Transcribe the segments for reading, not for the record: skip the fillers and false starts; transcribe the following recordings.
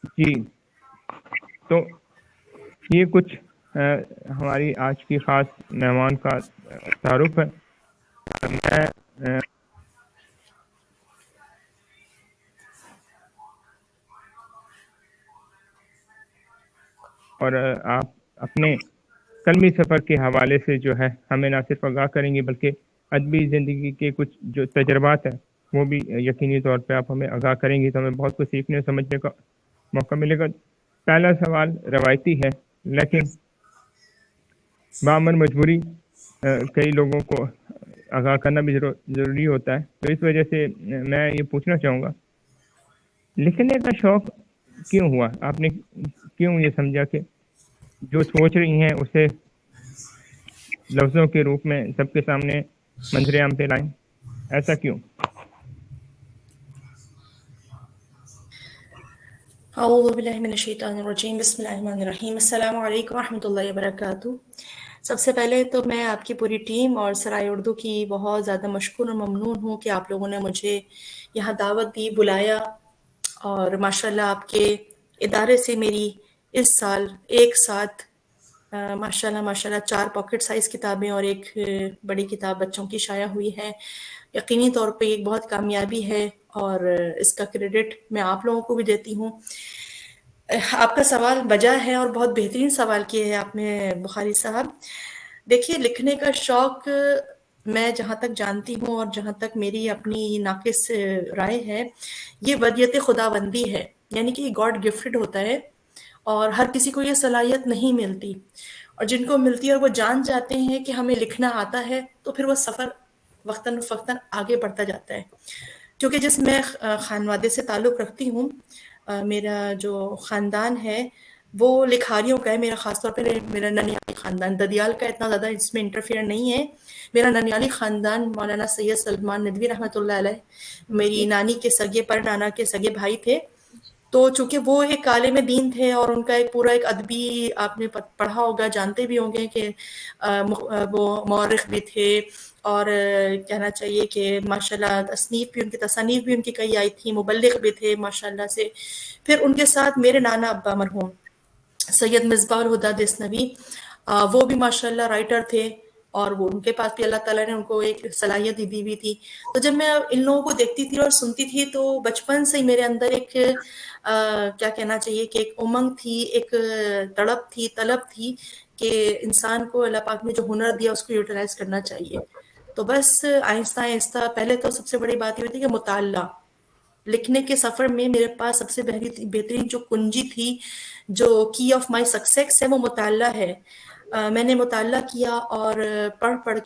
جی، تو یہ کچھ ہماری آج کی خاص مہمان کا تعارف ہے. میں اور آپ اپنے قلمی سفر کے حوالے سے جو ہے ہمیں نہ صرف آگاہ کریں گے بلکہ ادبی زندگی کے کچھ جو تجربات ہیں وہ بھی یقینی طور پہ آپ ہمیں آگاہ کریں گے تو ہمیں بہت کچھ سیکھنے اور سمجھنے کا موقع ملے گا. پہلا سوال روایتی ہے لیکن بعمر مجبوری کئی لوگوں کو آگاہ کرنا بھی ضروری ہوتا ہے. تو اس وجہ سے میں یہ پوچھنا چاہوں گا لکھنے کا شوق کیوں ہوا؟ آپ نے کیوں یہ سمجھا کہ جو سوچ رہی ہیں اسے لفظوں کے روپ میں سب کے سامنے منظر عام پہ لائیں؟ ایسا کیوں؟ اعوذ باللہ من الشیطان الرجیم، بسم اللہ الرحمن الرحیم. السلام علیکم ورحمۃ اللہ وبرکاتہ. سب سے پہلے تو میں آپ کی پوری ٹیم اور سرائے اردو کی بہت زیادہ مشکور اور ممنون ہوں کہ آپ لوگوں نے مجھے یہاں دعوت دی، بلایا، اور ماشاءاللہ آپ کے ادارے سے میری اس سال ایک ساتھ ماشاءاللہ 4 پاکٹ سائز کتابیں اور ایک بڑی کتاب بچوں کی شائع ہوئی ہے. یقینی طور پہ ایک بہت کامیابی ہے اور اس کا کریڈٹ میں آپ لوگوں کو بھی دیتی ہوں. آپ کا سوال بجا ہے اور بہت بہترین سوال کیے ہیں آپ نے بخاری صاحب. دیکھیے، لکھنے کا شوق میں جہاں تک جانتی ہوں اور جہاں تک میری اپنی ناقص رائے ہے، یہ ودیت خداوندی ہے، یعنی کہ گاڈ گفٹڈ ہوتا ہے اور ہر کسی کو یہ صلاحیت نہیں ملتی. اور جن کو ملتی ہے اور وہ جان جاتے ہیں کہ ہمیں لکھنا آتا ہے تو پھر وہ سفر وقتاً فوقتاً آگے بڑھتا جاتا ہے. کیونکہ جس میں خانوادے سے تعلق رکھتی ہوں، میرا جو خاندان ہے وہ لکھاریوں کا ہے. میرا خاص طور پہ میرا ننیالی خاندان، ددیال کا اتنا زیادہ اس میں انٹرفیئر نہیں ہے. میرا ننیالی خاندان مولانا سید سلمان ندوی رحمۃ اللہ علیہ میری نانی کے سگے پر نانا کے سگے بھائی تھے. تو چونکہ وہ ایک عالم دین تھے اور ان کا ایک پورا ایک ادبی، آپ نے پڑھا ہوگا، جانتے بھی ہوں گے کہ وہ مورخ بھی تھے اور کہنا چاہیے کہ ماشاءاللہ تصانیف بھی ان کی کئی آئی تھی، مبلغ بھی تھے ماشاءاللہ سے. پھر ان کے ساتھ میرے نانا ابا مرحوم سید مصباح الہدیٰ دہلوی، وہ بھی ماشاءاللہ رائٹر تھے اور وہ ان کے پاس بھی اللہ تعالیٰ نے ان کو ایک صلاحیت دی ہوئی تھی. تو جب میں ان لوگوں کو دیکھتی تھی اور سنتی تھی تو بچپن سے ہی میرے اندر ایک کیا کہنا چاہیے کہ ایک امنگ تھی، ایک تڑپ تھی، طلب تھی کہ انسان کو اللہ پاک نے جو ہنر دیا اس کو یوٹیلائز کرنا چاہیے. تو بس آہستہ آہستہ پہلے تو سب سے بڑی بات یہ ہوتی کہ مطالعہ. لکھنے کے سفر میں میرے پاس سب سے بہترین جو کنجی تھی، جو کی آف مائی سکسیس ہے، وہ مطالعہ ہے. میں نے مطالعہ کیا اور پڑھ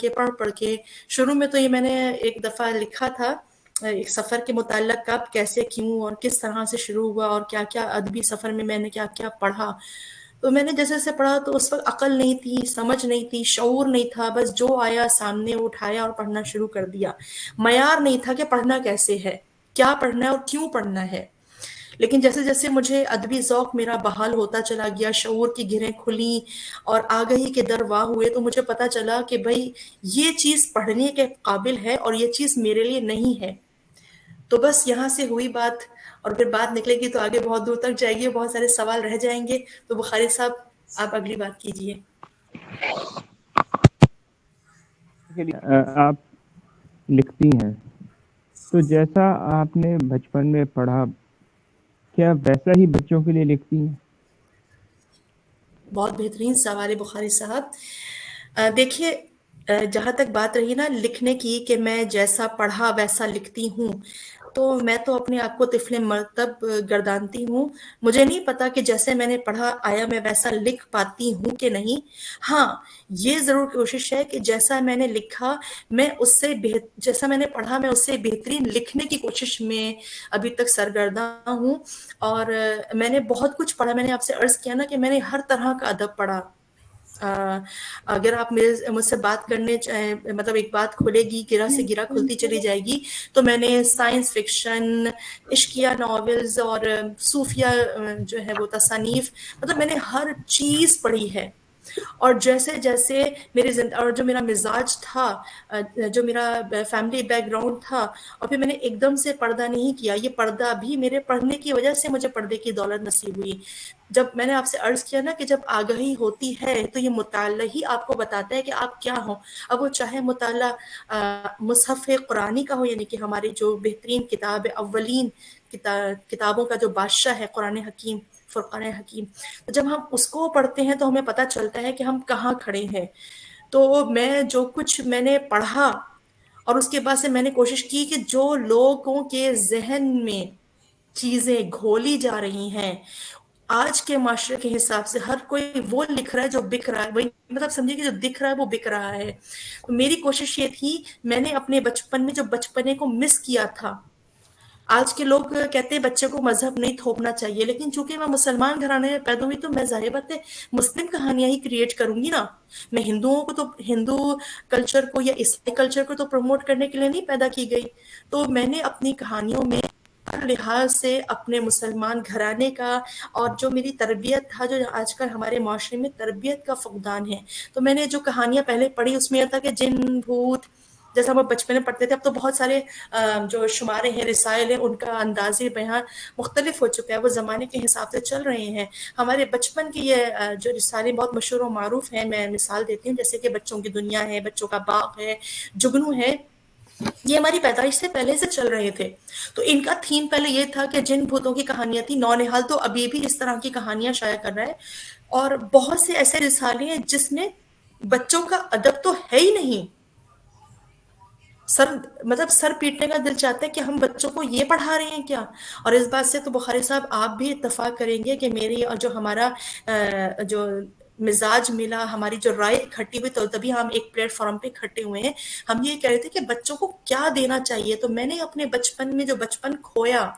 کے شروع میں تو یہ میں نے ایک دفعہ لکھا تھا ایک سفر کے متعلق، کب، کیسے، کیوں اور کس طرح سے شروع ہوا اور کیا کیا ادبی سفر میں نے کیا کیا پڑھا. تو میں نے جیسے جیسے پڑھا تو اس وقت عقل نہیں تھی، سمجھ نہیں تھی، شعور نہیں تھا، بس جو آیا سامنے اٹھایا اور پڑھنا شروع کر دیا. معیار نہیں تھا کہ پڑھنا کیسے ہے، کیا پڑھنا ہے اور کیوں پڑھنا ہے. لیکن جیسے جیسے مجھے ادبی ذوق میرا بحال ہوتا چلا گیا، شعور کی گرہیں کھلیں اور آگہی کے در واہ ہوئے، تو مجھے پتا چلا کہ بھائی یہ چیز پڑھنے کے قابل ہے اور یہ چیز میرے لیے نہیں ہے. تو بس یہاں سے ہوئی بات اور پھر بات نکلے گی تو آگے بہت دور تک جائے گی، بہت سارے سوال رہ جائیں گے. تو بخاری صاحب آپ اگلی بات کیجئے. آپ لکھتی ہیں تو جیسا آپ نے بچپن میں پڑھا کیا ویسا ہی بچوں کے لیے لکھتی ہیں؟ بہت بہترین سوال ہے بخاری صاحب. دیکھیے، جہاں تک بات رہی نا لکھنے کی کہ میں جیسا پڑھا ویسا لکھتی ہوں، تو میں تو اپنے آپ کو طفل مرتب گردانتی ہوں. مجھے نہیں پتا کہ جیسے میں نے پڑھا آیا میں ویسا لکھ پاتی ہوں کہ نہیں. ہاں، یہ ضرور کوشش ہے کہ جیسا میں نے لکھا میں اس سے جیسا میں نے پڑھا میں اس سے بہترین لکھنے کی کوشش میں ابھی تک سرگرداں ہوں. اور میں نے بہت کچھ پڑھا. میں نے آپ سے عرض کیا نا کہ میں نے ہر طرح کا ادب پڑھا. اگر آپ مجھ سے بات کرنے چاہیں، مطلب ایک بات کھلے گی گرہ سے گرہ کھلتی چلی جائے گی، تو میں نے سائنس فکشن، عشقیہ ناولز اور صوفیہ جو ہے وہ تصانیف، مطلب میں نے ہر چیز پڑھی ہے. اور جیسے جیسے میری اور جو میرا مزاج تھا، جو میرا فیملی بیک گراؤنڈ تھا، اور پھر میں نے ایک دم سے پردہ نہیں کیا. یہ پردہ بھی میرے پڑھنے کی وجہ سے مجھے پردے کی دولت نصیب ہوئی. جب میں نے آپ سے عرض کیا نا کہ جب آگاہی ہوتی ہے تو یہ مطالعہ ہی آپ کو بتاتا ہے کہ آپ کیا ہوں. اب وہ چاہے مطالعہ مصحف قرآنی کا ہو، یعنی کہ ہماری جو بہترین کتاب اولین کتابوں کا جو بادشاہ ہے قرآن حکیم، فرقان حکیم، جب ہم اس کو پڑھتے ہیں تو ہمیں پتہ چلتا ہے کہ ہم کہاں کھڑے ہیں. تو میں جو کچھ میں نے پڑھا اور اس کے بعد سے میں نے کوشش کی کہ جو لوگوں کے ذہن میں چیزیں گھولی جا رہی ہیں آج کے معاشرے کے حساب سے، ہر کوئی وہ لکھ رہا ہے جو بک رہا ہے، وہی مطلب سمجھے کہ جو دکھ رہا ہے وہ بک رہا ہے. میری کوشش یہ تھی، میں نے اپنے بچپن میں جو بچپنے کو مس کیا تھا. آج کے لوگ کہتے ہیں بچے کو مذہب نہیں تھوپنا چاہیے، لیکن چونکہ میں مسلمان گھرانے میں پیدا ہوئی تو میں ظاہر بات ہے مسلم کہانیاں ہی کریٹ کروں گی نا. میں ہندوؤں کو تو ہندو کلچر کو یا عیسائی کلچر کو تو پروموٹ کرنے کے لیے نہیں پیدا کی گئی. تو میں نے اپنی کہانیوں میں ہر لحاظ سے اپنے مسلمان گھرانے کا، اور جو میری تربیت تھا، جو آج کل ہمارے معاشرے میں تربیت کا فقدان ہے، تو میں نے جو کہانیاں پہلے پڑھی اس میں یہ تھا کہ جن بھوت، جیسا ہم بچپن میں پڑھتے تھے. اب تو بہت سارے جو شمارے ہیں، رسائل ہیں، ان کا انداز بیان مختلف ہو چکا ہے، وہ زمانے کے حساب سے چل رہے ہیں. ہمارے بچپن کی یہ جو رسالے بہت مشہور و معروف ہیں، میں مثال دیتی ہوں، جیسے کہ بچوں کی دنیا ہے، بچوں کا باغ ہے، جگنو ہے. یہ ہماری پیدائش سے پہلے سے چل رہے تھے. تو ان کا تھیم پہلے یہ تھا کہ جن بھوتوں کی کہانیاں تھیں. نونہال تو ابھی بھی اس طرح کی کہانیاں شائع کر رہا ہے، اور بہت سے ایسے رسالے ہیں جس میں بچوں کا ادب تو ہے ہی نہیں. سر پیٹنے کا دل چاہتا ہے کہ ہم بچوں کو یہ پڑھا رہے ہیں کیا. اور اس بات سے تو بخاری صاحب آپ بھی اتفاق کریں گے کہ میری اور جو ہمارا جو مزاج ملا، ہماری جو رائے اکٹھی ہوئی، تو تبھی ہم ایک پلیٹ فارم پہ اکٹھے ہوئے ہیں. ہم یہ کہہ رہے تھے کہ بچوں کو کیا دینا چاہیے. تو میں نے اپنے بچپن میں جو بچپن کھویا،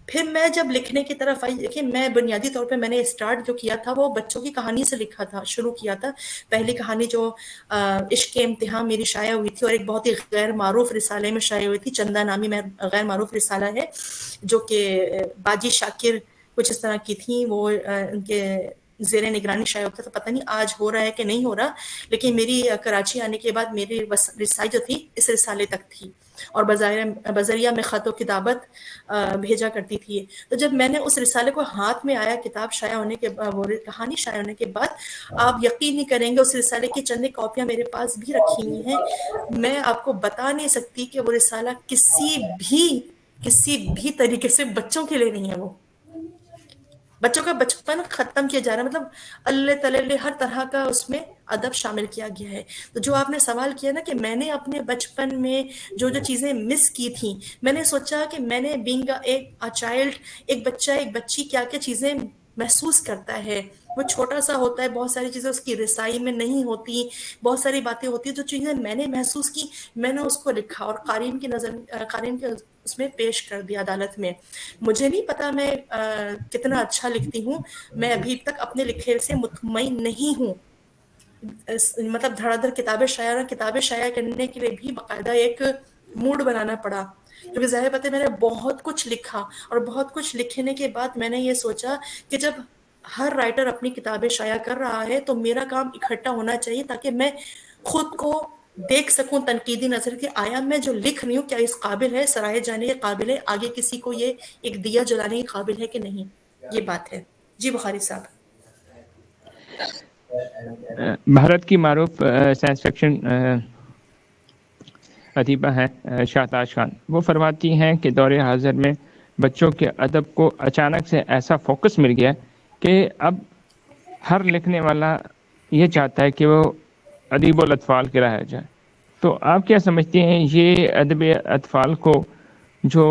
پھر میں جب لکھنے کی طرف آئی، دیکھیں میں بنیادی طور پہ میں نے اسٹارٹ جو کیا تھا وہ بچوں کی کہانی سے لکھا تھا، شروع کیا تھا. پہلی کہانی جو عشق کے امتحان میری شائع ہوئی تھی، اور ایک بہت ہی غیر معروف رسالے میں شائع ہوئی تھی. چندہ نامی میں غیر معروف رسالہ ہے جو کہ باجی شاکر کچھ اس طرح کی تھیں، وہ ان کے زیر نگرانی شائع ہوتا. تو پتہ نہیں آج ہو رہا ہے کہ نہیں ہو رہا، لیکن میری کراچی آنے کے بعد میری رسائی جو تھی اس رسالے تک تھی، اور بذریعہ میں خط و کتابت بھیجا کرتی تھی. تو جب میں نے اس رسالے کو ہاتھ میں آیا، کتاب شائع ہونے کے بعد، وہ کہانی شائع ہونے کے بعد، آپ یقین نہیں کریں گے اس رسالے کی چند کاپیاں میرے پاس بھی رکھی ہوئی ہیں. میں آپ کو بتا نہیں سکتی کہ وہ رسالہ کسی بھی طریقے سے بچوں کے لیے نہیں ہے. وہ بچوں کا بچپن ختم کیا جا رہا ہے، مطلب اللہ تعالی ہر طرح کا اس میں ادب شامل کیا گیا ہے. تو جو آپ نے سوال کیا نا کہ میں نے اپنے بچپن میں جو چیزیں مس کی تھیں، میں نے سوچا کہ میں نے بینگ ایک چائلڈ، ایک بچہ، ایک بچی کیا کیا چیزیں محسوس کرتا ہے. وہ چھوٹا سا ہوتا ہے، بہت ساری چیزیں اس کی رسائی میں نہیں ہوتی، بہت ساری باتیں ہوتی ہیں. جو چیزیں میں نے محسوس کی، میں نے اس کو لکھا اور قارئین کے اس میں پیش کر دیا عدالت میں. مجھے نہیں پتا میں کتنا اچھا لکھتی ہوں، میں ابھی تک اپنے لکھے سے مطمئن نہیں ہوں. مطلب دھڑا دھڑ کتابیں شائع کرنے کے لیے بھی باقاعدہ ایک موڈ بنانا پڑا، کیونکہ ظاہر بات ہے میں نے بہت کچھ لکھا. اور بہت کچھ لکھنے کے بعد میں نے یہ سوچا کہ جب ہر رائٹر اپنی کتابیں شائع کر رہا ہے تو میرا کام اکٹھا ہونا چاہیے، تاکہ میں خود کو دیکھ سکوں تنقیدی نظر کہ آیا میں جو لکھ رہی ہوں کیا اس قابل ہے، سرائے جانے کے قابل ہے، آگے کسی کو یہ ایک دیا جلانے کے قابل ہے کہ نہیں. یہ بات ہے. جی بخاری صاحب. بھارت کی معروف سائنس فکشن ادیبہ ہیں شاہتاج خان. وہ فرماتی ہیں کہ دور حاضر میں بچوں کے ادب کو اچانک سے ایسا فوکس مل گیا کہ اب ہر لکھنے والا یہ چاہتا ہے کہ وہ ادیب الاطفال کرایا جائے. تو آپ کیا سمجھتے ہیں یہ ادب اطفال کو جو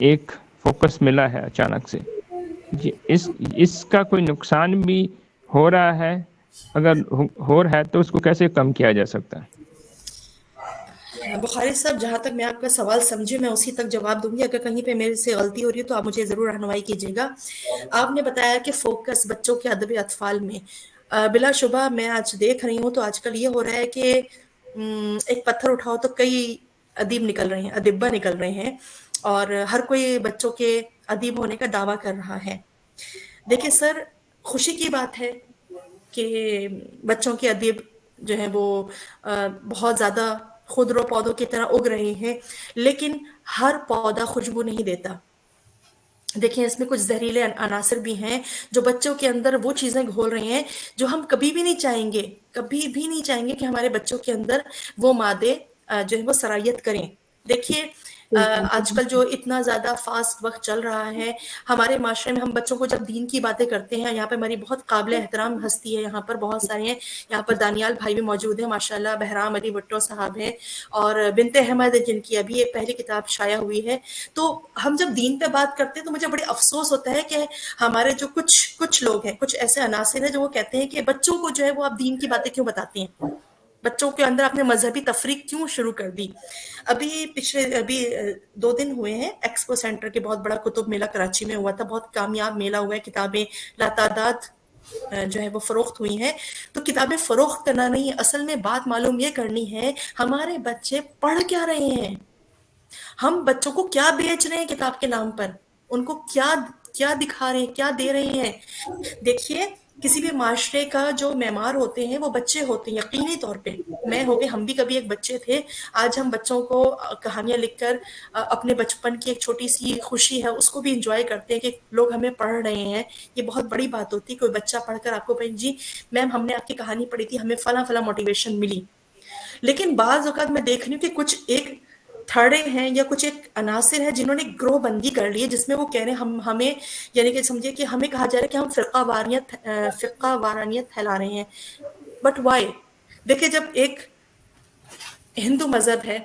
ایک فوکس ملا ہے اچانک سے، اس کا کوئی نقصان بھی ہو رہا ہے؟ اگر ہو رہا ہے تو اس کو کیسے کم کیا جا سکتا ہے؟ بخاری صاحب، جہاں تک میں آپ کا سوال سمجھے میں اسی تک جواب دوں گی. اگر کہیں پہ میرے سے غلطی ہو رہی ہے تو آپ مجھے ضرور رہنمائی کیجیے گا. آپ نے بتایا کہ فوکس بچوں کے ادب اطفال میں، بلا شبہ میں آج دیکھ رہی ہوں تو آج کل یہ ہو رہا ہے کہ ایک پتھر اٹھاؤ تو کئی ادیب نکل رہے ہیں، ادیبہ نکل رہے ہیں، اور ہر کوئی بچوں کے ادیب ہونے کا دعویٰ کر رہا ہے. دیکھیں سر، خوشی کی بات ہے کہ بچوں کے ادیب جو ہیں وہ بہت زیادہ خضر و پودوں کی طرح اگ رہے ہیں، لیکن ہر پودا خوشبو نہیں دیتا۔ دیکھیں اس میں کچھ زہریلے عناصر بھی ہیں جو بچوں کے اندر وہ چیزیں گھول رہے ہیں جو ہم کبھی بھی نہیں چاہیں گے، کبھی بھی نہیں چاہیں گے کہ ہمارے بچوں کے اندر وہ مادے جو ہے وہ سرایت کریں۔ دیکھیے آج کل جو اتنا زیادہ فاسٹ وقت چل رہا ہے ہمارے معاشرے میں، ہم بچوں کو جب دین کی باتیں کرتے ہیں، یہاں پہ ہماری بہت قابل احترام ہستی ہے، یہاں پر بہت سارے ہیں، یہاں پر دانیال بھائی بھی موجود ہیں ماشاءاللہ، بہرام علی بھٹو صاحب ہیں، اور بنت احمد جن کی ابھی ایک پہلی کتاب شائع ہوئی ہے۔ تو ہم جب دین پہ بات کرتے ہیں تو مجھے بڑے افسوس ہوتا ہے کہ ہمارے جو کچھ لوگ ہیں، کچھ ایسے عناصر ہیں جو وہ کہتے ہیں کہ بچوں کو جو ہے وہ آپ دین کی باتیں کیوں بتاتے ہیں، بچوں کے اندر اپنے مذہبی تفریق کیوں شروع کر دی۔ ابھی 2 دن ہوئے ہیں، ایکسپو سینٹر کے بہت بڑا کتب میلہ کراچی میں ہوا تھا، بہت کامیاب میلہ ہوا ہے، کتابیں لاتعداد جو ہے وہ فروخت ہوئی ہیں۔ تو کتابیں فروخت کرنا نہیں، اصل میں بات معلوم یہ کرنی ہے ہمارے بچے پڑھ کیا رہے ہیں، ہم بچوں کو کیا بیچ رہے ہیں کتاب کے نام پر، ان کو کیا دکھا رہے ہیں، کیا دے رہے ہیں۔ دیکھیے کسی بھی معاشرے کا جو معمار ہوتے ہیں وہ بچے ہوتے ہیں، یقینی طور پہ میں ہو گئے، ہم بھی کبھی ایک بچے تھے۔ آج ہم بچوں کو کہانیاں لکھ کر اپنے بچپن کی ایک چھوٹی سی خوشی ہے اس کو بھی انجوائے کرتے ہیں کہ لوگ ہمیں پڑھ رہے ہیں، یہ بہت بڑی بات ہوتی ہے۔ کوئی بچہ پڑھ کر آپ کو کہے جی میم ہم نے آپ کی کہانی پڑھی تھی، ہمیں فلاں فلاں موٹیویشن ملی۔ لیکن بعض اوقات میں دیکھ رہی ہوں کہ کچھ ایک تھڑے ہیں یا کچھ ایک عناصر ہے جنہوں نے گروہ بندی کر لی ہے، جس میں وہ کہہ رہے ہیں ہمیں یعنی کہ سمجھے کہ ہمیں کہا جا رہا ہے کہ ہم فرقہ وارانیت پھیلا رہے ہیں۔ But why? دیکھیں جب ایک ہندو مذہب ہے،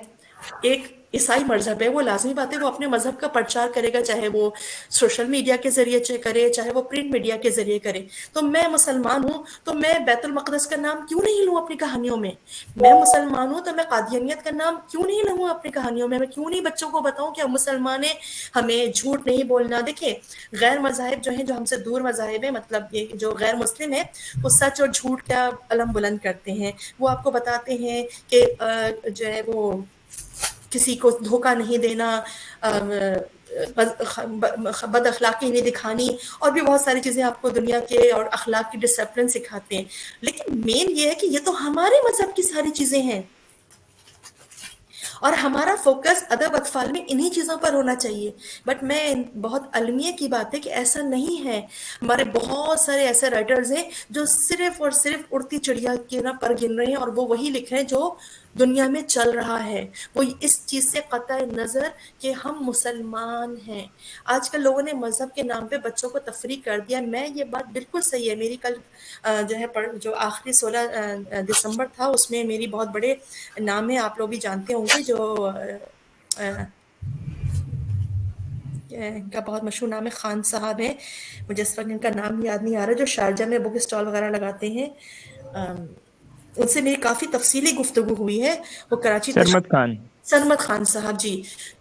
ایک عیسائی مذہب ہے، وہ لازمی بات ہے وہ اپنے مذہب کا پرچار کرے گا، چاہے وہ سوشل میڈیا کے ذریعے کرے، چاہے وہ پرنٹ میڈیا کے ذریعے کرے۔ تو میں مسلمان ہوں تو میں بیت المقدس کا نام کیوں نہیں لوں اپنی کہانیوں میں؟ میں مسلمان ہوں تو میں قادیانیت کا نام کیوں نہیں لوں اپنی کہانیوں میں کیوں نہیں بچوں کو بتاؤں کہ ہم مسلمان ہیں، ہمیں جھوٹ نہیں بولنا۔ دیکھیں غیر مذاہب جو ہیں، جو ہم سے دور مذاہب ہیں، مطلب یہ جو غیر مسلم ہیں، وہ سچ اور جھوٹ کا علم بلند کرتے ہیں، وہ آپ کو بتاتے ہیں کہ جو ہے وہ کسی کو دھوکہ نہیں دینا، بد اخلاقی نہیں دکھانی، اور بھی بہت ساری چیزیں آپ کو دنیا کے اور اخلاق کی ڈسپلن سکھاتے ہیں۔ لیکن مین یہ ہے کہ یہ تو ہمارے مذہب کی ساری چیزیں ہیں، اور ہمارا فوکس ادب اطفال میں انہی چیزوں پر ہونا چاہیے۔ بٹ میں بہت المیہ کی بات ہے کہ ایسا نہیں ہے۔ ہمارے بہت سارے ایسے رائٹرز ہیں جو صرف اور صرف اڑتی چڑیا کے نا پر گن رہے ہیں، اور وہ وہی لکھ رہے ہیں جو دنیا میں چل رہا ہے، وہ اس چیز سے قطع نظر کہ ہم مسلمان ہیں۔ آج کل لوگوں نے مذہب کے نام پہ بچوں کو تفریق کر دیا۔ میں یہ بات بالکل صحیح ہے، میری کل جو ہے جو آخری 16 دسمبر تھا، اس میں میری بہت بڑے نام ہے، آپ لوگ بھی جانتے ہوں گے، جو ان کا بہت مشہور نام ہے، خان صاحب ہیں، مجھے اس وقت ان کا نام یاد نہیں آ رہا، جو شارجہ میں بک اسٹال وغیرہ لگاتے ہیں۔ ان سے میری کافی تفصیلی گفتگو ہوئی ہے، وہ کراچی سرمد خان صاحب جی۔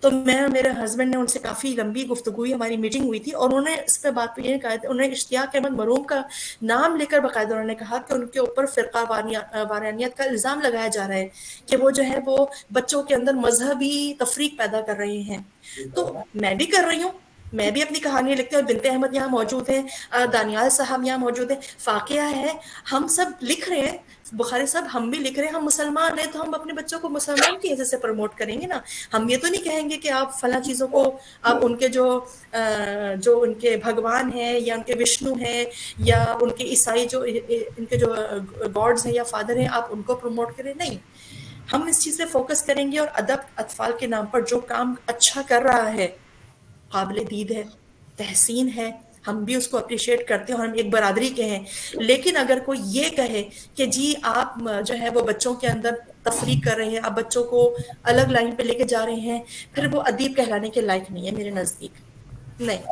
تو میں اور میرے ہسبینڈ نے ان سے کافی لمبی گفتگو ہوئی، ہماری میٹنگ ہوئی تھی، اور انہوں نے اس پہ بات پہ یہ کہا، انہوں نے اشتیاق احمد مرحوم کا نام لے کر باقاعدہ انہوں نے کہا کہ ان کے اوپر فرقہ وارانیت کا الزام لگایا جا رہا ہے کہ وہ جو ہے وہ بچوں کے اندر مذہبی تفریق پیدا کر رہے ہیں۔ تو میں بھی کر رہی ہوں، میں بھی اپنی کہانی لکھتے ہیں، بنت احمد یہاں موجود ہیں، دانیال صاحب یہاں موجود ہیں، واقعہ ہے ہم سب لکھ رہے ہیں، بخاری صاحب ہم بھی لکھ رہے ہیں، ہم مسلمان ہیں تو ہم اپنے بچوں کو مسلمان کی حیثیت سے پروموٹ کریں گے نا۔ ہم یہ تو نہیں کہیں گے کہ آپ فلاں چیزوں کو، آپ ان کے جو ان کے بھگوان ہیں یا ان کے وشنو ہیں یا ان کے عیسائی جو ان کے جو گاڈز ہیں یا فادر ہیں، آپ ان کو پروموٹ کریں، نہیں۔ ہم اس چیز پہ فوکس کریں گے، اور ادب اطفال کے نام پر جو کام اچھا کر رہا ہے، قابل دید ہے، تحسین ہے، ہم بھی اس کو اپریشیٹ کرتے ہیں، اور ہم ایک برادری کے ہیں۔ لیکن اگر کوئی یہ کہے کہ جی آپ جو ہے وہ بچوں کے اندر تفریق کر رہے ہیں، آپ بچوں کو الگ لائن پہ لے کے جا رہے ہیں، پھر وہ ادیب کہلانے کے لائق نہیں ہے میرے نزدیک۔ نہیں،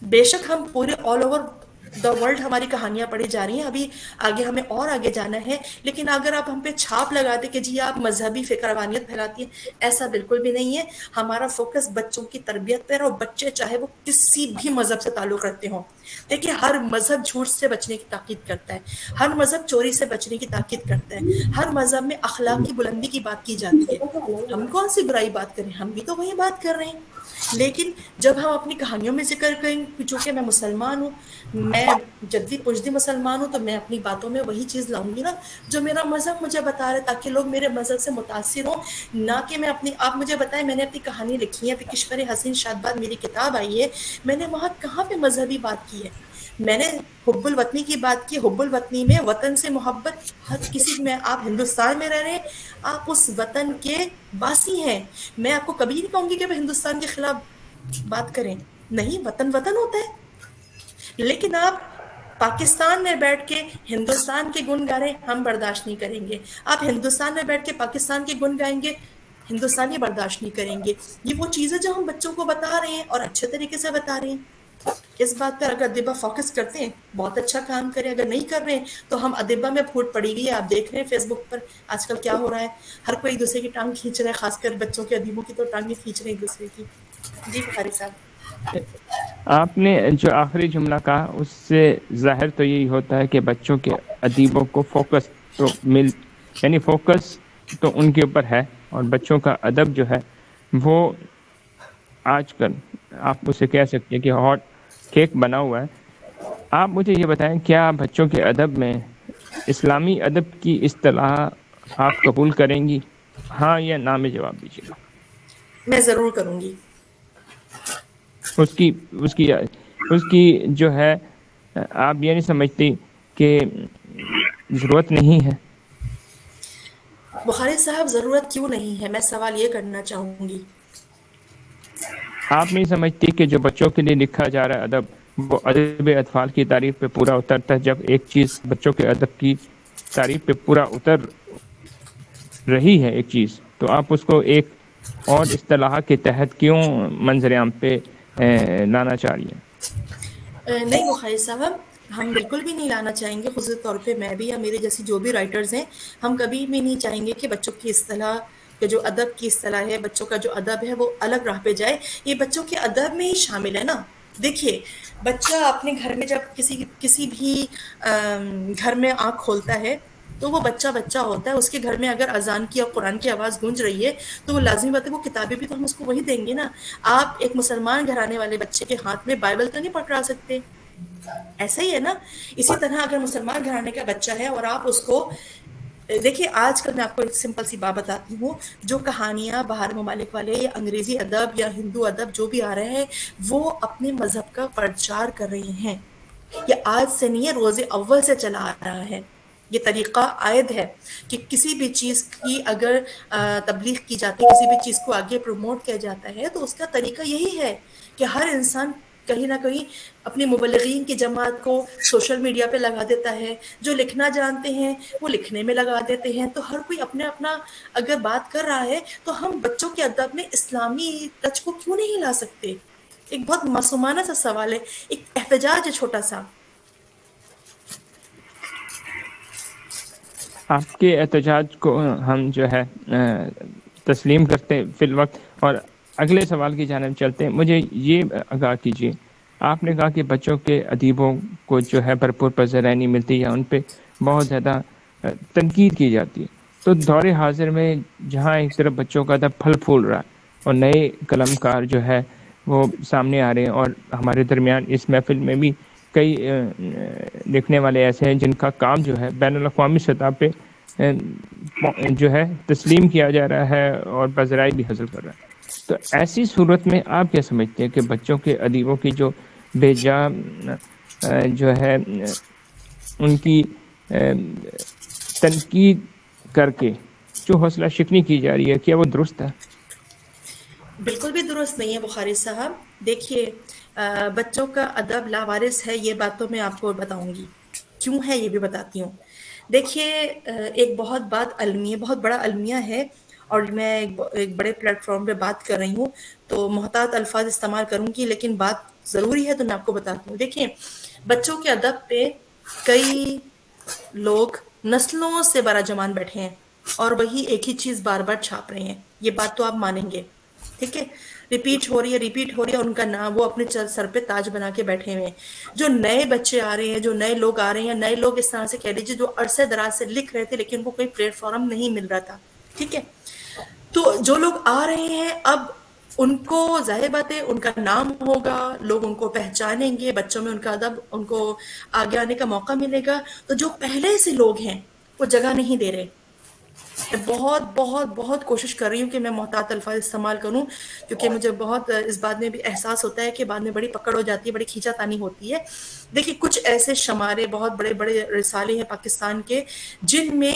بے شک ہم پورے آل اوور دا ورلڈ ہماری کہانیاں پڑھی جا رہی ہیں، ابھی آگے ہمیں اور آگے جانا ہے، لیکن اگر آپ ہم پہ چھاپ لگاتے کہ جی آپ مذہبی فکروانیت پھیلاتی ہیں، ایسا بالکل بھی نہیں ہے۔ ہمارا فوکس بچوں کی تربیت پر، اور بچے چاہے وہ کسی بھی مذہب سے تعلق رکھتے ہوں۔ دیکھیے ہر مذہب جھوٹ سے بچنے کی تاکید کرتا ہے، ہر مذہب چوری سے بچنے کی تاکید کرتا ہے، ہر مذہب میں اخلاق کی بلندی کی بات کی جاتی ہے۔ ہم کون سی برائی بات کریں، ہم بھی تو وہی بات کر رہے ہیں۔ لیکن جب ہم اپنی کہانیوں میں ذکر کریں، چونکہ میں مسلمان ہوں، میں جدی پجدی مسلمان ہوں، تو میں اپنی باتوں میں وہی چیز لاؤں گی نا جو میرا مذہب مجھے بتا رہا ہے، تاکہ لوگ میرے مذہب سے متاثر ہوں، نہ کہ میں اپنی، آپ مجھے بتائیں، میں نے اپنی کہانی لکھی ہے، کشور حسین شادباد میری کتاب آئی ہے، میں نے وہاں کہاں پہ مذہبی بات کی ہے؟ میں نے حب الوطنی کی بات کی. حب الوطنی میں وطن سے محبت ہر کسی میں، آپ ہندوستان میں رہ رہے ہیں، آپ اس وطن کے باسی ہیں. میں آپ کو کبھی نہیں کہوں گی کہ وہ ہندوستان کے خلاف بات کریں، نہیں، وطن وطن ہوتا ہے. لیکن آپ پاکستان میں بیٹھ کے ہندوستان کے گن گا رہے ہیں، ہم برداشت نہیں کریں گے. آپ ہندوستان میں بیٹھ کے پاکستان کے گن گائیں گے، ہندوستانی برداشت نہیں کریں گے. یہ وہ چیزیں جو ہم بچوں کو بتا رہے ہیں اور اچھے طریقے سے بتا رہے ہیں. اس بات پر اگر ادیبہ فوکس کرتے ہیں بہت اچھا کام کریں، اگر نہیں کر رہے ہیں تو ہم ادیبہ میں پھوٹ پڑی گئی ہے. آپ دیکھ رہے ہیں فیس بک پر آج کل کیا ہو رہا ہے، ہر کوئی ایک دوسرے کی ٹانگ کھینچ رہا ہے، خاص کر بچوں کے ادیبوں کی تو ٹانگیں کھینچ رہے ہیں ایک دوسرے کی. جی بخاری صاحب. آپ نے جو آخری جملہ کہا اس سے ظاہر تو یہی ہوتا ہے کہ بچوں کے ادیبوں کو فوکس تو یعنی فوکس تو ان کے اوپر ہے، اور بچوں کا ادب جو ہے وہ آج کل آپ اسے کہہ سکتے ہیں کہ ہاٹ کیک بنا ہوا ہے. آپ مجھے یہ بتائیں، کیا بچوں کے ادب میں اسلامی ادب کی اصطلاح آپ قبول کریں گی؟ ہاں یا نہ میں جواب دیجیے گا. میں ضرور کروں گی. اس کی جو ہے، آپ یہ نہیں سمجھتی کہ ضرورت نہیں ہے؟ بخاری صاحب ضرورت کیوں نہیں ہے، میں سوال یہ کرنا چاہوں گی. آپ نہیں سمجھتی کہ جو بچوں کے لیے لکھا جا رہا ہے ادب، وہ ادب اطفال کی تعریف پہ پورا اترتا ہے؟ جب ایک چیز بچوں کے ادب کی تعریف پہ پورا اتر رہی ہے ایک چیز، تو آپ اس کو ایک اور اصطلاح کے تحت کیوں منظر عام پہ لانا چاہ رہی ہیں؟ نہیں بخاری صاحب، ہم بالکل بھی نہیں لانا چاہیں گے. خصوصی طور پہ میں بھی یا میرے جیسی جو بھی رائٹرز ہیں، ہم کبھی بھی نہیں چاہیں گے کہ بچوں کی اصطلاح کہ جو ادب کی اصطلاح ہے، بچوں کا جو ادب ہے وہ الگ راہ پہ جائے. یہ بچوں کے ادب میں ہی شامل ہے نا. دیکھیے، بچہ اپنے گھر میں جب کسی بھی گھر میں آنکھ کھولتا ہے تو وہ بچہ ہوتا ہے. اس کے گھر میں اگر اذان کی اور قرآن کی آواز گونج رہی ہے تو وہ لازمی بات ہے، وہ کتابیں بھی تو ہم اس کو وہی دیں گے نا. آپ ایک مسلمان گھرانے والے بچے کے ہاتھ میں بائبل تو نہیں پکڑا سکتے، ایسا ہی ہے نا. اسی طرح اگر مسلمان گھرانے کا بچہ ہے اور آپ اس کو دیکھیے، آج کل میں آپ کو ایک سمپل سی بات بتاتی ہوں، جو کہانیاں باہر ممالک والے یا انگریزی ادب یا ہندو ادب جو بھی آ رہے ہیں، وہ اپنے مذہب کا پرچار کر رہے ہیں. یہ آج سے نہیں ہے، روز اول سے چلا آ رہا ہے. یہ طریقہ عائد ہے کہ کسی بھی چیز کی اگر تبلیغ کی جاتی ہے، کسی بھی چیز کو آگے پروموٹ کیا جاتا ہے، تو اس کا طریقہ یہی ہے کہ ہر انسان کہیں نہ کہیں اپنی مبلغین کی جماعت کو سوشل میڈیا پہ لگا دیتا ہے. جو لکھنا جانتے ہیں وہ لکھنے میں لگا دیتے ہیں. تو ہر کوئی اپنا اگر بات کر رہا ہے تو ہم بچوں کے ادب میں اسلامی ٹچ کو کیوں نہیں لا سکتے؟ ایک بہت معصومانہ سا سوال ہے، ایک احتجاج ہے چھوٹا سا. آپ کے احتجاج کو ہم جو ہے تسلیم کرتے فی الوقت، اور اگلے سوال کی جانب چلتے ہیں. مجھے یہ آگاہ کیجیے، آپ نے کہا کہ بچوں کے ادیبوں کو جو ہے بھرپور پذیرائی ملتی ہے، ان پہ بہت زیادہ تنقید کی جاتی ہے. تو دور حاضر میں جہاں ایک طرف بچوں کا ادب پھل پھول رہا ہے اور نئے قلم کار جو ہے وہ سامنے آ رہے ہیں، اور ہمارے درمیان اس محفل میں بھی کئی لکھنے والے ایسے ہیں جن کا کام جو ہے بین الاقوامی سطح پہ جو ہے تسلیم کیا جا رہا ہے اور پذیرائی بھی حاصل کر رہا ہے. تو ایسی صورت میں آپ کیا سمجھتے ہیں کہ بچوں کے ادیبوں کی جو بے جا جو ہے ان کی تنقید کر کے جو حوصلہ شکنی کی جا رہی ہے، کیا وہ درست ہے؟ بالکل بھی درست نہیں ہے بخاری صاحب. دیکھیے، بچوں کا ادب لاوارث ہے، یہ بات تو میں آپ کو بتاؤں گی. کیوں ہے یہ بھی بتاتی ہوں. دیکھیے، ایک بہت بڑا المیہ ہے، اور میں ایک بڑے پلیٹ فارم پہ بات کر رہی ہوں تو محتاط الفاظ استعمال کروں گی، لیکن بات ضروری ہے تو میں آپ کو بتاتی ہوں. دیکھیں، بچوں کے ادب پہ کئی لوگ نسلوں سے براجمان بیٹھے ہیں اور وہی ایک ہی چیز بار بار چھاپ رہے ہیں. یہ بات تو آپ مانیں گے، ٹھیک ہے؟ ریپیٹ ہو رہی ہے، ان کا نام وہ اپنے سر پہ تاج بنا کے بیٹھے ہوئے ہیں. جو نئے بچے آ رہے ہیں، جو نئے لوگ آ رہے ہیں، نئے لوگ اس طرح سے کہہ لیجیے جو عرصے دراز سے لکھ رہے تھے لیکن وہ کوئی پلیٹ فارم نہیں مل رہا تھا، ٹھیک ہے؟ تو جو لوگ آ رہے ہیں اب ان کو ظاہر بات ہے ان کا نام ہوگا، لوگ ان کو پہچانیں گے، بچوں میں ان کا ادب، ان کو آگے آنے کا موقع ملے گا. تو جو پہلے سے لوگ ہیں وہ جگہ نہیں دے رہے. میں بہت بہت بہت کوشش کر رہی ہوں کہ میں محتاط الفاظ استعمال کروں، کیونکہ مجھے بہت اس بات میں بھی احساس ہوتا ہے کہ بعد میں بڑی پکڑ ہو جاتی ہے، بڑی کھینچا تانی ہوتی ہے. دیکھیں کچھ ایسے شمارے بہت بڑے بڑے رسالے ہیں پاکستان کے جن میں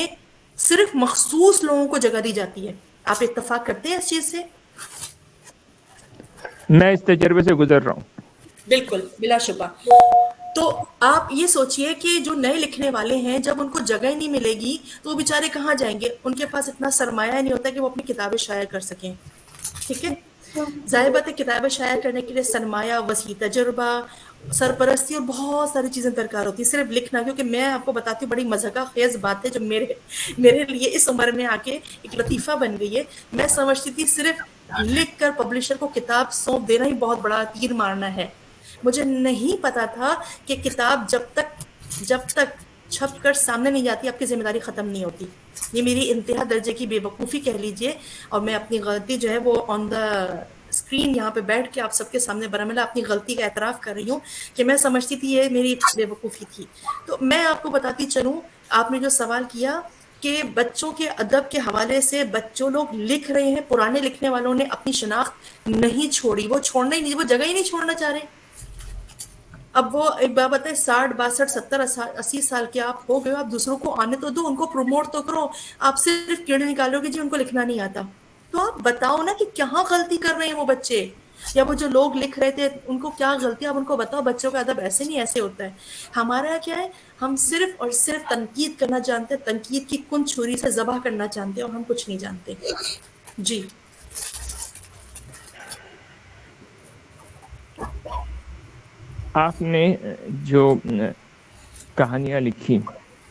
صرف مخصوص لوگوں کو جگہ دی جاتی ہے. آپ اتفاق کرتے ہیں اس چیز سے؟ میں اس تجربے سے گزر رہا ہوں. بالکل، بلا شبہ. تو آپ یہ سوچئے کہ جو نئے لکھنے والے ہیں جب ان کو جگہ ہی نہیں ملے گی تو وہ بیچارے کہاں جائیں گے؟ ان کے پاس اتنا سرمایہ نہیں ہوتا کہ وہ اپنی کتابیں شائع کر سکیں. ٹھیک ہے، ظاہر بات ہے کتابیں شائع کرنے کے لیے سرمایہ، وسیع تجربہ، سرپرستی اور بہت ساری چیزیں درکار ہوتی ہیں. صرف لکھنا، کیونکہ میں آپ کو بتاتی ہوں بڑی مضحکہ خیز بات ہے جو میرے لیے اس عمر میں آ کے ایک لطیفہ بن گئی ہے. میں سمجھتی تھی صرف لکھ کر پبلشر کو کتاب سونپ دینا ہی بہت بڑا تیر مارنا ہے. مجھے نہیں پتا تھا کہ کتاب جب تک چھپ کر سامنے نہیں جاتی آپ کی ذمہ داری ختم نہیں ہوتی. یہ میری انتہا درجے کی بے وقوفی کہہ لیجئے، اور میں اپنی غلطی جو ہے وہ آن دا اسکرین یہاں پہ بیٹھ کے آپ سب کے سامنے برآمدہ اپنی غلطی کا اعتراف کر رہی ہوں کہ میں سمجھتی تھی یہ میری بے وقوفی تھی. تو میں آپ کو بتاتی چلوں، آپ نے جو سوال کیا کہ بچوں کے ادب کے حوالے سے بچوں لوگ لکھ رہے ہیں، پرانے لکھنے والوں نے اپنی شناخت نہیں چھوڑی، وہ چھوڑنا ہی نہیں، وہ جگہ ہی نہیں چھوڑنا چاہ رہے. اب وہ ایک بات بتائیں، 60 62 70 80 سال کے آپ ہو گئے، آپ دوسروں کو آنے تو دو، ان کو پروموٹ تو کرو. آپ صرف کیڑے نکالو گے جی ان کو لکھنا نہیں آتا. تو آپ بتاؤ نا کہ کہاں غلطی کر رہے ہیں وہ بچے، یا وہ جو لوگ لکھ رہے تھے ان کو کیا غلطی. آپ ان کو بتاؤ بچوں کا ادب ایسے نہیں، ایسے ہوتا ہے. ہمارا کیا ہے، ہم صرف اور صرف تنقید کرنا جانتے ہیں، تنقید کی کن چھری سے ذبح کرنا جانتے ہیں، اور ہم کچھ نہیں جانتے. جی آپ نے جو کہانیاں لکھی،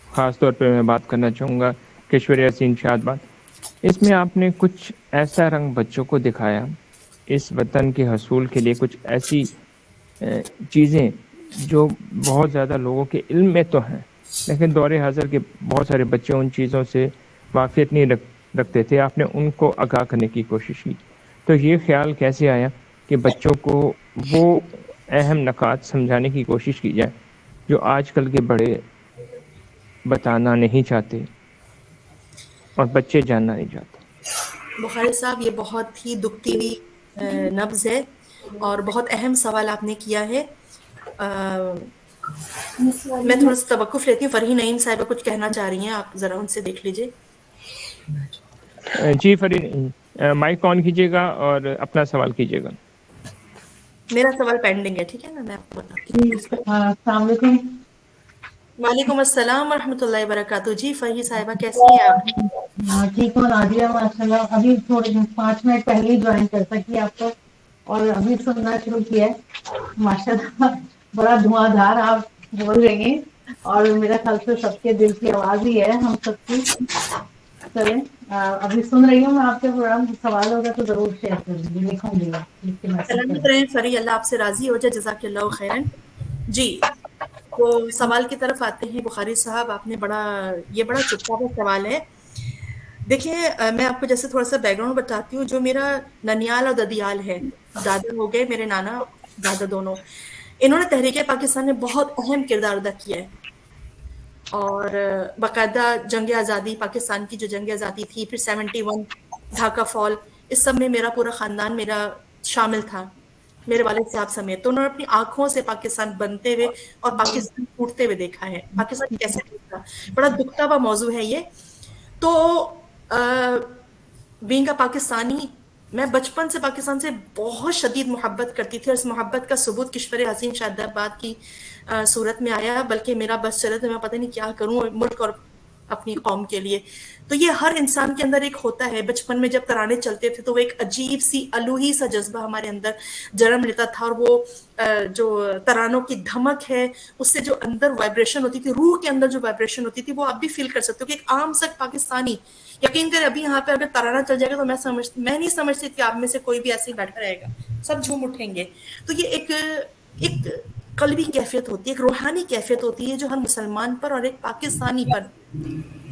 خاص طور پہ میں بات کرنا چاہوں گا کشور یاسین شادباد، اس میں آپ نے کچھ ایسا رنگ بچوں کو دکھایا اس وطن کے حصول کے لیے، کچھ ایسی چیزیں جو بہت زیادہ لوگوں کے علم میں تو ہیں لیکن دور حاضر کے بہت سارے بچے ان چیزوں سے واقفیت نہیں رکھتے تھے. آپ نے ان کو آگاہ کرنے کی کوشش کی. تو یہ خیال کیسے آیا کہ بچوں کو وہ اہم نکات سمجھانے کی کوشش کی جائے جو آج کل کے بڑے بتانا نہیں چاہتے اور بچے جاننا نہیں چاہتے؟ بخاری صاحب، یہ بہت ہی دکھتی ہوئی نبض ہے اور بہت اہم سوال آپ نے کیا ہے. میں تھوڑا سا توقف لیتی ہوں. فرحین نعیم صاحبہ کچھ کہنا چاہ رہی ہیں، آپ ذرا ان سے دیکھ لیجئے. جی فرحین، مائک آن کیجیے گا اور اپنا سوال کیجیے گا. میرا سوال پینڈنگ ہے، ٹھیک ہے نا، میں آپ کو بتاتی ہوں. السلام علیکم. وعلیکم السلام ورحمۃ اللہ وبرکاتہ. جی فرحین صاحبہ کیسی ہیں آپ؟ ٹھیک ہوں نادیہ، ماشاء اللہ. ابھی تھوڑے 5 منٹ پہلے ہی جوائن کر سکی آپ کو، اور ابھی سننا شروع کیا ہے. ماشاء اللہ بڑا دھواں دھار آپ بول رہے ہیں، اور میرا خیال سے سب کے دل کی آواز ہی ہے ہم سب کی. چلیں ابھی سن رہی ہوں میں آپ کے پروگرام. سوال ہوگا تو ضرور شیئر کروں گی، لکھوں گی لکھ کے میسج کروں. سلامت رہیں فرحین، اللہ آپ سے راضی ہو جائے. جزاک اللہ خیرن. جی تو سوال کی طرف آتے ہیں. بخاری صاحب، آپ نے یہ بڑا چپتا ہوا سوال ہے. دیکھیں میں آپ کو جیسے تھوڑا سا بیک گراؤنڈ بتاتی ہوں. جو میرا ننیال اور ددیال ہے، دادا ہو گئے میرے، نانا دادا دونوں، انہوں نے تحریک پاکستان میں بہت اہم کردار ادا کیا ہے. اور باقاعدہ جنگ آزادی، پاکستان کی جو جنگ آزادی تھی، پھر 71 ڈھاکہ فال، اس سب میں میرا پورا خاندان میرا شامل تھا، میرے والد صاحب سمیت. تو انہوں نے اپنی آنکھوں سے پاکستان بنتے ہوئے اور پاکستان ٹوٹتے ہوئے دیکھا ہے. پاکستان کیسے ٹوٹا، بڑا دکھتا ہوا موضوع ہے یہ. تو بینگ اے پاکستانی، میں بچپن سے پاکستان سے بہت شدید محبت کرتی تھی، اور اس محبت کا ثبوت کشور حسین شاداباد کی صورت میں آیا. بلکہ میرا بس چلے تو میں پتہ نہیں کیا کروں ملک اور اپنی قوم کے لیے. تو یہ ہر انسان کے اندر ایک ہوتا ہے. بچپن میں جب ترانے چلتے تھے تو وہ ایک عجیب سی الوہی سا جذبہ ہمارے اندر جنم لیتا تھا، اور وہ جو ترانوں کی دھمک ہے اس سے جو اندر وائبریشن ہوتی تھی، روح کے اندر جو وائبریشن ہوتی تھی، وہ آپ بھی فیل کر سکتے ہو. کہ ایک عام سک پاکستانی، یقین کرے ابھی یہاں پہ اگر ترانہ چل جائے گا تو میں نہیں سمجھتی کہ آپ میں سے کوئی بھی ایسے ہی بیٹھا رہے گا، سب جھوم اٹھیں گے. تو یہ ایک قلبی کیفیت ہوتی ہے، ایک روحانی کیفیت ہوتی ہے جو ہر مسلمان پر اور ایک پاکستانی پر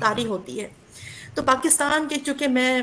طاری ہوتی ہے. تو پاکستان کے چونکہ میں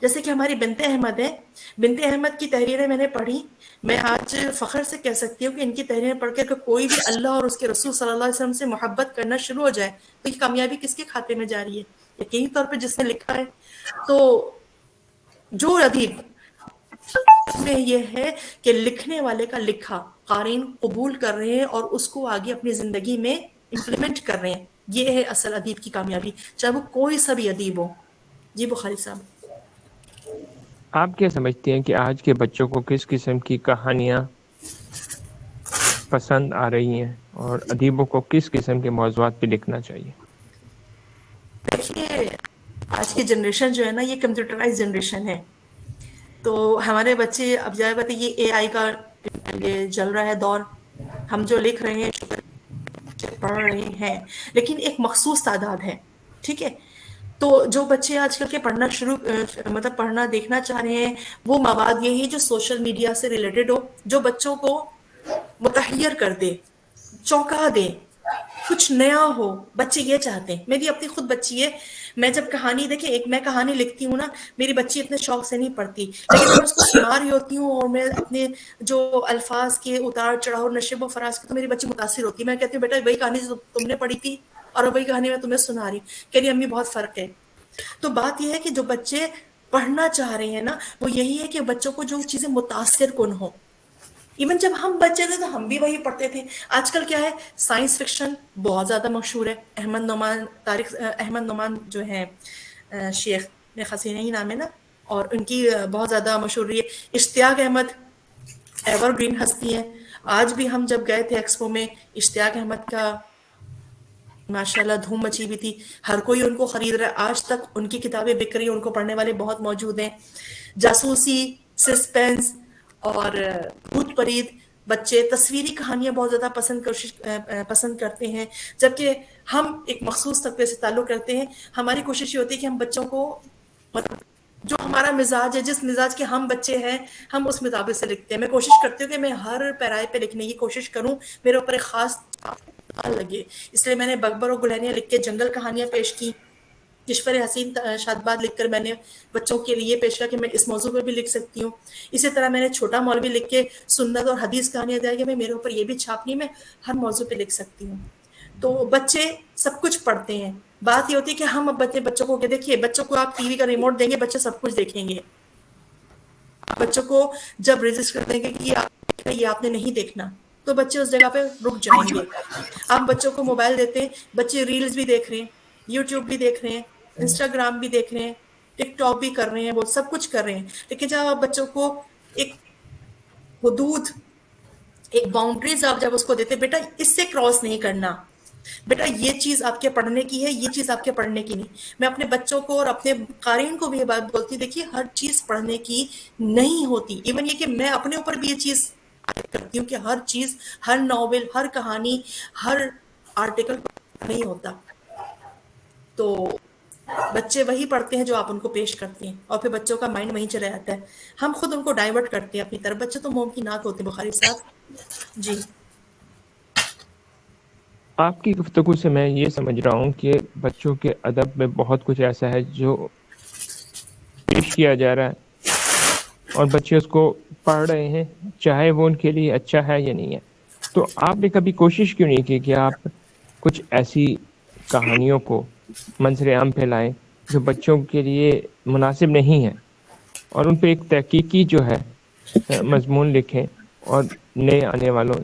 جیسے کہ ہماری بنت احمد ہے، بنت احمد کی تحریریں میں نے پڑھی، میں آج فخر سے کہہ سکتی ہوں کہ ان کی تحریریں پڑھ کے کوئی بھی اللہ اور اس کے رسول صلی اللہ علیہ وسلم سے محبت کرنا شروع ہو جائے تو یہ کامیابی کس کے کھاتے میں جا رہی ہے؟ یقینی طور پہ جس نے لکھا ہے. تو جو ادیب میں یہ ہے کہ لکھنے والے کا لکھا قارئین قبول کر رہے ہیں اور اس کو آگے اپنی زندگی میں امپلیمنٹ کر رہے ہیں، یہ ہے اصل ادیب کی کامیابی، چاہے وہ کوئی سا بھی ادیب ہو. جی بخاری صاحب، آپ کیا سمجھتے ہیں کہ آج کے بچوں کو کس قسم کی کہانیاں پسند آ رہی ہیں اور ادیبوں کو کس قسم کے موضوعات پہ لکھنا چاہیے؟ دیکھیے آج کی جنریشن جو ہے نا یہ کمپیوٹرائز جنریشن ہے، تو ہمارے بچے اب ظاہر بات ہے یہ اے آئی کا یہ چل رہا ہے دور، ہم جو لکھ رہے ہیں پڑھ رہے ہیں لیکن ایک مخصوص تعداد ہے، ٹھیک ہے. تو جو بچے آج کل کے پڑھنا مطلب پڑھنا دیکھنا چاہ رہے ہیں وہ مواد یہی جو سوشل میڈیا سے ریلیٹڈ ہو، جو بچوں کو متحیر کر دے، چونکا دے، کچھ نیا ہو. بچے یہ چاہتے ہیں، میری اپنی خود بچی ہے، میں جب کہانی دیکھیں ایک میں کہانی لکھتی ہوں نا، میری بچی اتنے شوق سے نہیں پڑھتی، لیکن جب میں اس کو سنا رہی ہوتی ہوں اور میں اپنے جو الفاظ کے اتار چڑھاؤ نشیب و فراز کے، تو میری بچی متاثر ہوتی ہے. میں کہتی ہوں بیٹا وہی کہانی جو تم نے پڑھی تھی اور وہی کہانی میں تمہیں سنا رہی ہوں. کہہ رہی امی بہت فرق ہے. تو بات یہ ہے کہ جو بچے پڑھنا چاہ رہے ہیں نا وہ یہی ہے کہ بچوں کو جو چیزیں متاثر کن ہوں. ایون جب ہم بچے تھے تو ہم بھی وہی پڑھتے تھے. آج کل کیا ہے سائنس فکشن بہت زیادہ مشہور ہے. احمد نعمان جو ہیں شیخ میرے خاص یہی نام ہے نا، اور ان کی بہت زیادہ مشہور رہی ہے. اشتیاق احمد ایور گرین ہستی ہیں. آج بھی ہم جب گئے تھے ایکسپو میں اشتیاق احمد کا ماشاءاللہ دھوم مچی ہوئی تھی، ہر کوئی ان کو خرید رہا ہے. آج تک ان کی کتابیں بک رہی ہیں، ان کو پڑھنے والے بہت موجود ہیں. جاسوسی، سسپینس اور بھوت پرید، بچے تصویری کہانیاں بہت زیادہ پسند کرتے ہیں، جبکہ ہم ایک مخصوص طبقے سے تعلق رکھتے ہیں. ہماری کوشش یہ ہوتی ہے کہ ہم بچوں کو جو ہمارا مزاج ہے، جس مزاج کے ہم بچے ہیں، ہم اس مطابق سے لکھتے ہیں. میں کوشش کرتی ہوں کہ میں ہر پیرائے پہ لکھنے کی کوشش کروں، میرے اوپر ایک خاص لگے. اس لیے میں نے بکبر و گلہنیاں لکھ کے جنگل کہانیاں پیش کی. کشور حسین شادباد لکھ کر میں نے بچوں کے لیے پیش کیا کہ میں اس موضوع پہ بھی لکھ سکتی ہوں. اسی طرح میں نے چھوٹا مولوی لکھ کے سنت اور حدیث کہانیاں دیا کہ میرے اوپر یہ بھی چھاپنی، میں ہر موضوع پہ لکھ سکتی ہوں. تو بچے سب کچھ پڑھتے ہیں. بات یہ ہوتی ہے کہ ہم اب بچوں کو دیکھیے، بچوں کو آپ ٹی وی کا ریموٹ دیں گے بچے سب کچھ دیکھیں گے. بچوں کو جب رجسٹر دیں گے کہ یہ آپ نے نہیں دیکھنا تو بچے اس جگہ پہ رک جائیں گے. آپ بچوں کو موبائل دیتے ہیں، بچے ریلز بھی دیکھ رہے ہیں، یوٹیوب بھی دیکھ رہے ہیں، انسٹاگرام بھی دیکھ رہے ہیں، ٹک ٹاک بھی کر رہے ہیں، وہ سب کچھ کر رہے ہیں. لیکن جب آپ بچوں کو ایک حدود، ایک باؤنڈریز آپ جب اس کو دیتے، بیٹا اس سے کراس نہیں کرنا، بیٹا یہ چیز آپ کے پڑھنے کی ہے، یہ چیز آپ کے پڑھنے کی نہیں. میں اپنے بچوں کو اور اپنے قارئین کو بھی یہ بات بولتی، دیکھیے ہر چیز پڑھنے کی نہیں ہوتی. ایون یہ کہ میں اپنے اوپر بھی یہ چیز کرتی ہوں کہ ہر چیز، ہر ناول، ہر کہانی، ہر آرٹیکل نہیں ہوتا. تو بچے وہی پڑھتے ہیں جو آپ ان کو پیش کرتے ہیں، اور پھر بچوں کا مائنڈ وہیں چلا جاتا ہے. ہم خود ان کو ڈائیورٹ کرتے ہیں اپنی طرف. بچے تو موم کی ناک ہوتے ہیں بخاری صاحب. جی آپ کی گفتگو سے میں یہ سمجھ رہا ہوں کہ بچوں کے ادب میں بہت کچھ ایسا ہے جو پیش کیا جا رہا ہے اور بچے اس کو پڑھ رہے ہیں، چاہے وہ ان کے لیے اچھا ہے یا نہیں ہے. تو آپ نے کبھی کوشش کیوں نہیں کی کہ آپ کچھ ایسی کہانیوں کو منظر عام پہ لائیں جو بچوں کے لیے مناسب نہیں ہے، اور ان پہ ایک تحقیقی جو ہے مضمون لکھیں اور نئے آنے والوں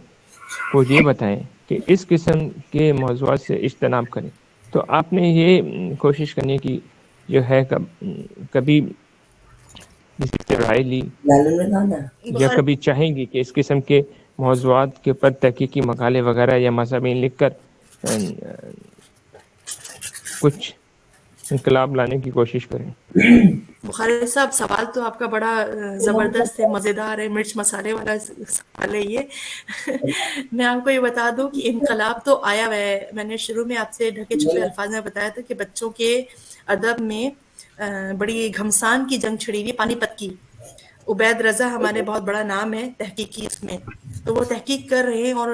کو یہ بتائیں کہ اس قسم کے موضوعات سے اجتناب کریں؟ تو آپ نے یہ کوشش کرنے کی جو ہے کبھی کسی سے رائے لی یا کبھی چاہیں گی کہ اس قسم کے موضوعات کے اوپر تحقیقی مقالے وغیرہ یا مضامین لکھ کر کچھ انقلاب لانے کی کوشش کریں؟ بخاری صاحب سوال تو آپ کا بڑا زبردست ہے، مزیدار ہے، مرچ مسالے والا سوال ہے یہ. میں آپ کو یہ بتا دوں کہ انقلاب تو آیا ہوا ہے. میں نے شروع میں آپ سے ڈھکے چھپے الفاظ میں بتایا تھا کہ بچوں کے ادب میں بڑی گھمسان کی جنگ چھڑی ہوئی، پانی پت کی. عبید رضا ہمارے بہت بڑا نام ہے تحقیقی اس میں، تو وہ تحقیق کر رہے ہیں اور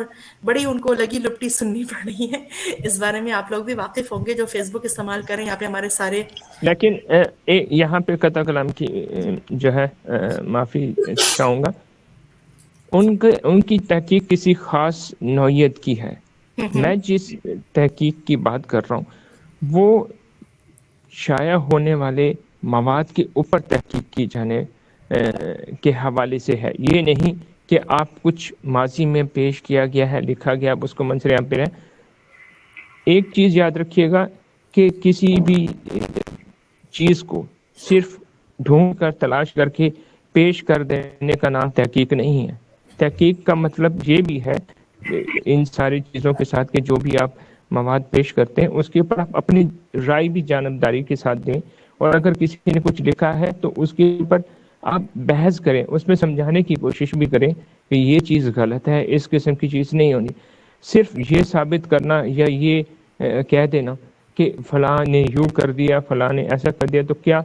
بڑی ان کو لگی لپٹی سننی پڑ رہی ہے. اس بارے میں آپ لوگ بھی واقف ہوں گے جو فیس بک استعمال کریں. یہاں پہ ہمارے سارے لیکن یہاں پہ قطع کلام کی جو ہے معافی چاہوں گا. ان کی تحقیق کسی خاص نوعیت کی ہے. میں جس تحقیق کی بات کر رہا ہوں وہ شائع ہونے والے مواد کے اوپر تحقیق کی جانے کے حوالے سے ہے. یہ نہیں کہ آپ کچھ ماضی میں پیش کیا گیا ہے، لکھا گیا، آپ اس کو منظر عام پہ رہیں. ایک چیز یاد رکھیے گا کہ کسی بھی چیز کو صرف ڈھونڈ کر تلاش کر کے پیش کر دینے کا نام تحقیق نہیں ہے. تحقیق کا مطلب یہ بھی ہے ان ساری چیزوں کے ساتھ کہ جو بھی آپ مواد پیش کرتے ہیں اس کے اوپر آپ اپنی رائے بھی جانبداری کے ساتھ دیں، اور اگر کسی نے کچھ لکھا ہے تو اس کے اوپر آپ بحث کریں، اس میں سمجھانے کی کوشش بھی کریں کہ یہ چیز غلط ہے، اس قسم کی چیز نہیں ہونی. صرف یہ ثابت کرنا یا یہ کہہ دینا کہ فلاں نے یوں کر دیا، فلاں نے ایسا کر دیا، تو کیا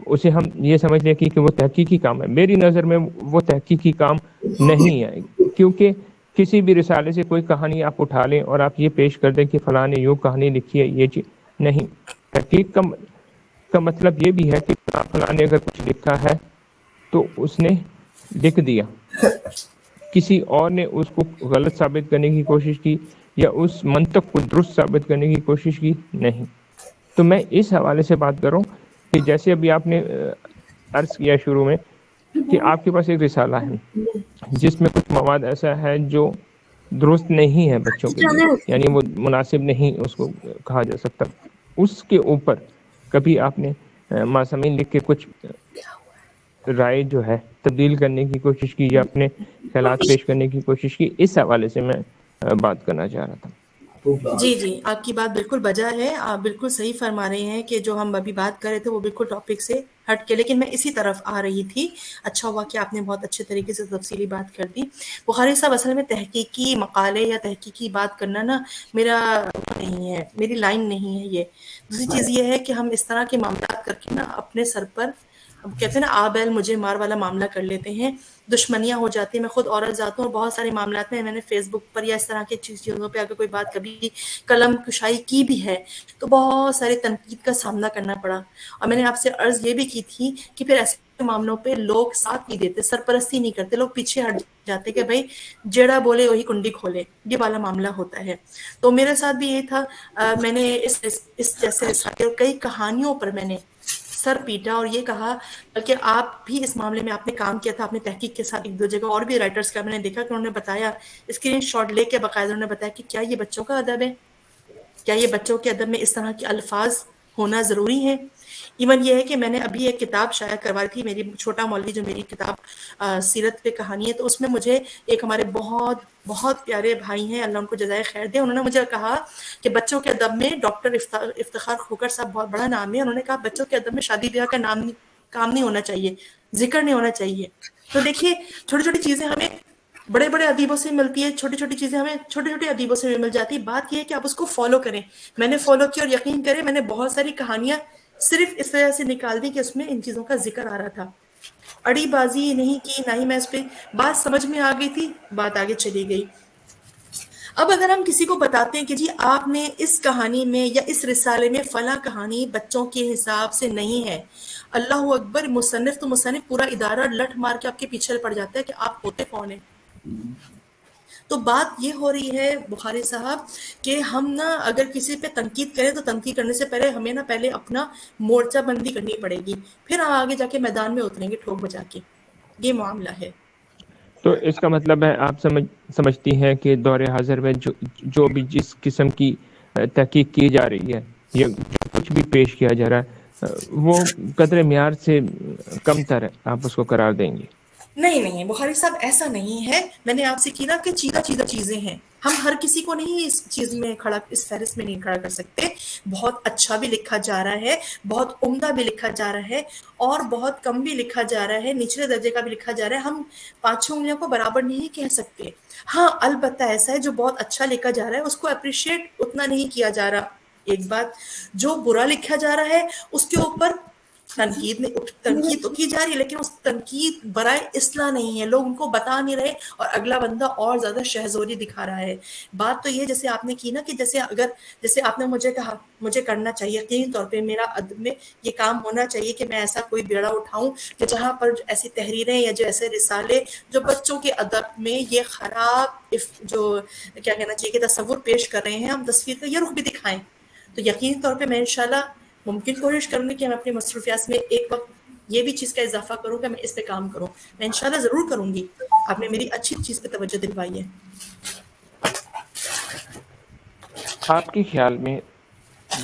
اسے ہم یہ سمجھ لیں کہ وہ تحقیقی کام ہے؟ میری نظر میں وہ تحقیقی کام نہیں ہے، کیونکہ کسی بھی رسالے سے کوئی کہانی آپ اٹھا لیں اور آپ یہ پیش کر دیں کہ فلاں نے یوں کہانی لکھی ہے، یہ چیز نہیں. تحقیق کا مطلب یہ بھی ہے کہ فلاں نے اگر کچھ لکھا ہے تو اس نے لکھ دیا، کسی اور نے اس کو غلط ثابت کرنے کی کوشش کی یا اس منطق کو درست ثابت کرنے کی کوشش کی نہیں. تو میں اس حوالے سے بات کر رہا ہوں کہ جیسے ابھی آپ نے عرض کیا شروع میں کہ آپ کے پاس ایک رسالہ ہے جس میں کچھ مواد ایسا ہے جو درست نہیں ہے بچوں کے لیے، یعنی وہ مناسب نہیں اس کو کہا جا سکتا. اس کے اوپر کبھی آپ نے معصمین لکھ کے کچھ رائے جو ہے تبدیل کرنے کی کوشش کی یا اپنے خیالات پیش کرنے کی کوشش کی؟ اس حوالے سے میں بات کرنا چاہ رہا تھا. جی جی، آپ کی بات بالکل بجا ہے، آپ بالکل صحیح فرما رہے ہیں کہ جو ہم ابھی بات کر رہے تھے وہ بالکل ٹاپک سے ہٹ کے، لیکن میں اسی طرف آ رہی تھی. اچھا ہوا کہ آپ نے بہت اچھے طریقے سے تفصیلی بات کر دی. بخاری صاحب اصل میں تحقیقی مقالے یا تحقیقی بات کرنا نا میرا نہیں ہے، میری لائن نہیں ہے. یہ دوسری چیز یہ ہے کہ ہم اس طرح کے معاملات کر کے نا اپنے سر پر کہتے ہیں نا آ بیل مجھے مار والا معاملہ کر لیتے ہیں، دشمنیاں ہو جاتی ہیں. میں خود عورت ذات ہوں اور بہت سارے معاملات میں نے فیس بک پر یا اس طرح کی چیزوں پہ اگر کوئی بات کبھی قلم کشائی کی بھی ہے تو بہت سارے تنقید کا سامنا کرنا پڑا. اور میں نے آپ سے عرض یہ بھی کی تھی کہ پھر ایسے معاملوں پہ لوگ ساتھ نہیں دیتے، سرپرستی نہیں کرتے، لوگ پیچھے ہٹ جاتے کہ بھائی جیڑا بولے وہی کنڈی کھولے، یہ والا معاملہ ہوتا ہے. تو میرے ساتھ بھی یہی تھا. میں نے اس جیسے رسالے اور کئی کہانیوں پر میں نے سر پیٹا اور یہ کہا، بلکہ آپ بھی اس معاملے میں آپ نے کام کیا تھا اپنے تحقیق کے ساتھ. ایک دو جگہ اور بھی رائٹرز کا میں نے دیکھا کہ انہوں نے بتایا، اسکرین شاٹ لے کے باقاعدہ انہوں نے بتایا کہ کیا یہ بچوں کا ادب ہے، کیا یہ بچوں کے ادب میں اس طرح کے الفاظ ہونا ضروری ہے. ایون یہ ہے کہ میں نے ابھی ایک کتاب شائع کروائی تھی، میری چھوٹا مولوی جو میری کتاب سیرت پہ کہانی ہے، تو اس میں مجھے ایک ہمارے بہت بہت پیارے بھائی ہیں، اللہ ان کو جزائے خیر دے، انہوں نے مجھے کہا کہ بچوں کے ادب میں ڈاکٹر افتخار کھوکر صاحب بہت بڑا نام ہے، انہوں نے کہا بچوں کے ادب میں شادی بیاہ کا کام نہیں ہونا چاہیے، ذکر نہیں ہونا چاہیے. تو دیکھیے چھوٹی چھوٹی چیزیں ہمیں بڑے بڑے ادیبوں سے ملتی ہے، چھوٹی چھوٹی چیزیں ہمیں چھوٹے چھوٹے ادیبوں سے بھی مل جاتی ہے. بات یہ ہے کہ آپ اس کو فالو کریں. میں نے فالو کیا اور یقین کریں میں نے بہت ساری کہانیاں صرف اس وجہ سے نکال دی کہ اس میں ان چیزوں کا ذکر آ رہا تھا. اڑی بازی نہیں کی، نہ ہی میں اس پہ بات سمجھ میں آ گئی تھی، بات آگے چلی گئی. اب اگر ہم کسی کو بتاتے ہیں کہ جی آپ نے اس کہانی میں یا اس رسالے میں فلاں کہانی بچوں کے حساب سے نہیں ہے، اللہ اکبر، مصنف تو مصنف پورا ادارہ لٹ مار کے آپ کے پیچھے پڑ جاتا ہے کہ آپ ہوتے کون ہیں. تو بات یہ ہو رہی ہے بخاری صاحب کہ ہم نا اگر کسی پہ تنقید کریں تو تنقید کرنے سے پہلے ہمیں نا پہلے اپنا مورچہ بندی کرنی پڑے گی، پھر ہم آگے جا کے میدان میں اتریں گے ٹھوک بجا کے. یہ معاملہ ہے. تو اس کا مطلب ہے آپ سمجھتی ہیں کہ دور حاضر میں جو بھی جس قسم کی تحقیق کی جا رہی ہے یا جو کچھ بھی پیش کیا جا رہا ہے وہ قدر معیار سے کم تر ہے، آپ اس کو قرار دیں گے؟ نہیں بخاری صاحب ایسا نہیں ہے. میں نے آپ سے کی نا کہ چیدہ چیزیں ہیں، ہم ہر کسی کو نہیں اس چیز میں کھڑا، اس فہرست میں نہیں کھڑا کر سکتے. بہت اچھا بھی لکھا جا رہا ہے، بہت عمدہ بھی لکھا جا رہا ہے، اور بہت کم بھی لکھا جا رہا ہے، نچلے درجے کا بھی لکھا جا رہا ہے. ہم 5-6 انگلیوں کو برابر نہیں کہہ سکتے. ہاں البتہ ایسا ہے جو بہت اچھا لکھا جا رہا ہے اس کو اپریشیٹ اتنا نہیں کیا جا رہا. ایک بات، جو برا لکھا جا رہا ہے اس کے اوپر تنقید تو کی جا رہی ہے، لیکن اس تنقید برائے اصلاح نہیں ہے، لوگ ان کو بتا نہیں رہے اور اگلا بندہ اور زیادہ شہزوری دکھا رہا ہے۔ بات تو یہ جیسے آپ نے کی نا کہ جیسے آپ نے مجھے کہا مجھے کرنا چاہیے، یقینی طور پہ میرا ادب میں یہ کام ہونا چاہیے کہ میں ایسا کوئی بیڑا اٹھاؤں کہ جہاں پر ایسی تحریریں یا جو ایسے رسالے جو بچوں کے ادب میں یہ خراب جو کیا کہنا چاہیے کہ تصور پیش کر رہے ہیں، ہم تصویر کا یہ رخ بھی دکھائیں۔ تو یقینی طور پہ میں انشاءاللہ ممکن کوشش کروں گی کہ میں اپنی مصروفیات میں ایک وقت یہ بھی چیز کا اضافہ کروں کہ میں اس پہ کام کروں، میں انشاءاللہ ضرور کروں گی۔ آپ نے میری اچھی چیز پہ توجہ دلوائی ہے۔ آپ کے خیال میں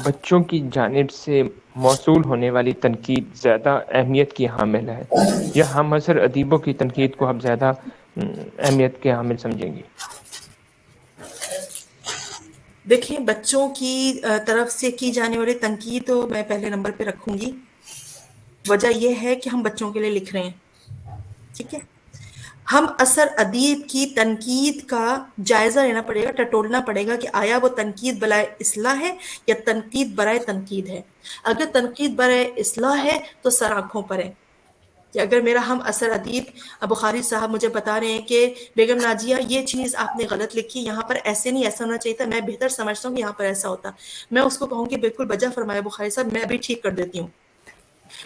بچوں کی جانب سے موصول ہونے والی تنقید زیادہ اہمیت کی حامل ہے یا ہم اثر ادیبوں کی تنقید کو آپ زیادہ اہمیت کے حامل سمجھیں گی؟ دیکھیں، بچوں کی طرف سے کی جانے والی تنقید تو میں پہلے نمبر پہ رکھوں گی۔ وجہ یہ ہے کہ ہم بچوں کے لیے لکھ رہے ہیں، ٹھیک ہے؟ ہم اثر ادیب کی تنقید کا جائزہ لینا پڑے گا، ٹٹولنا پڑے گا کہ آیا وہ تنقید برائے اصلاح ہے یا تنقید برائے تنقید ہے۔ اگر تنقید برائے اصلاح ہے تو سر آنکھوں پر ہے کہ اگر میرا ہم اثر ادیب بخاری صاحب مجھے بتا رہے ہیں کہ بیگم ناجیہ یہ چیز آپ نے غلط لکھی، یہاں پر ایسے نہیں، ایسا ہونا چاہیے تھا، میں بہتر سمجھتا ہوں کہ یہاں پر ایسا ہوتا، میں اس کو کہوں کہ بالکل بجا فرمایا بخاری صاحب، میں ابھی ٹھیک کر دیتی ہوں۔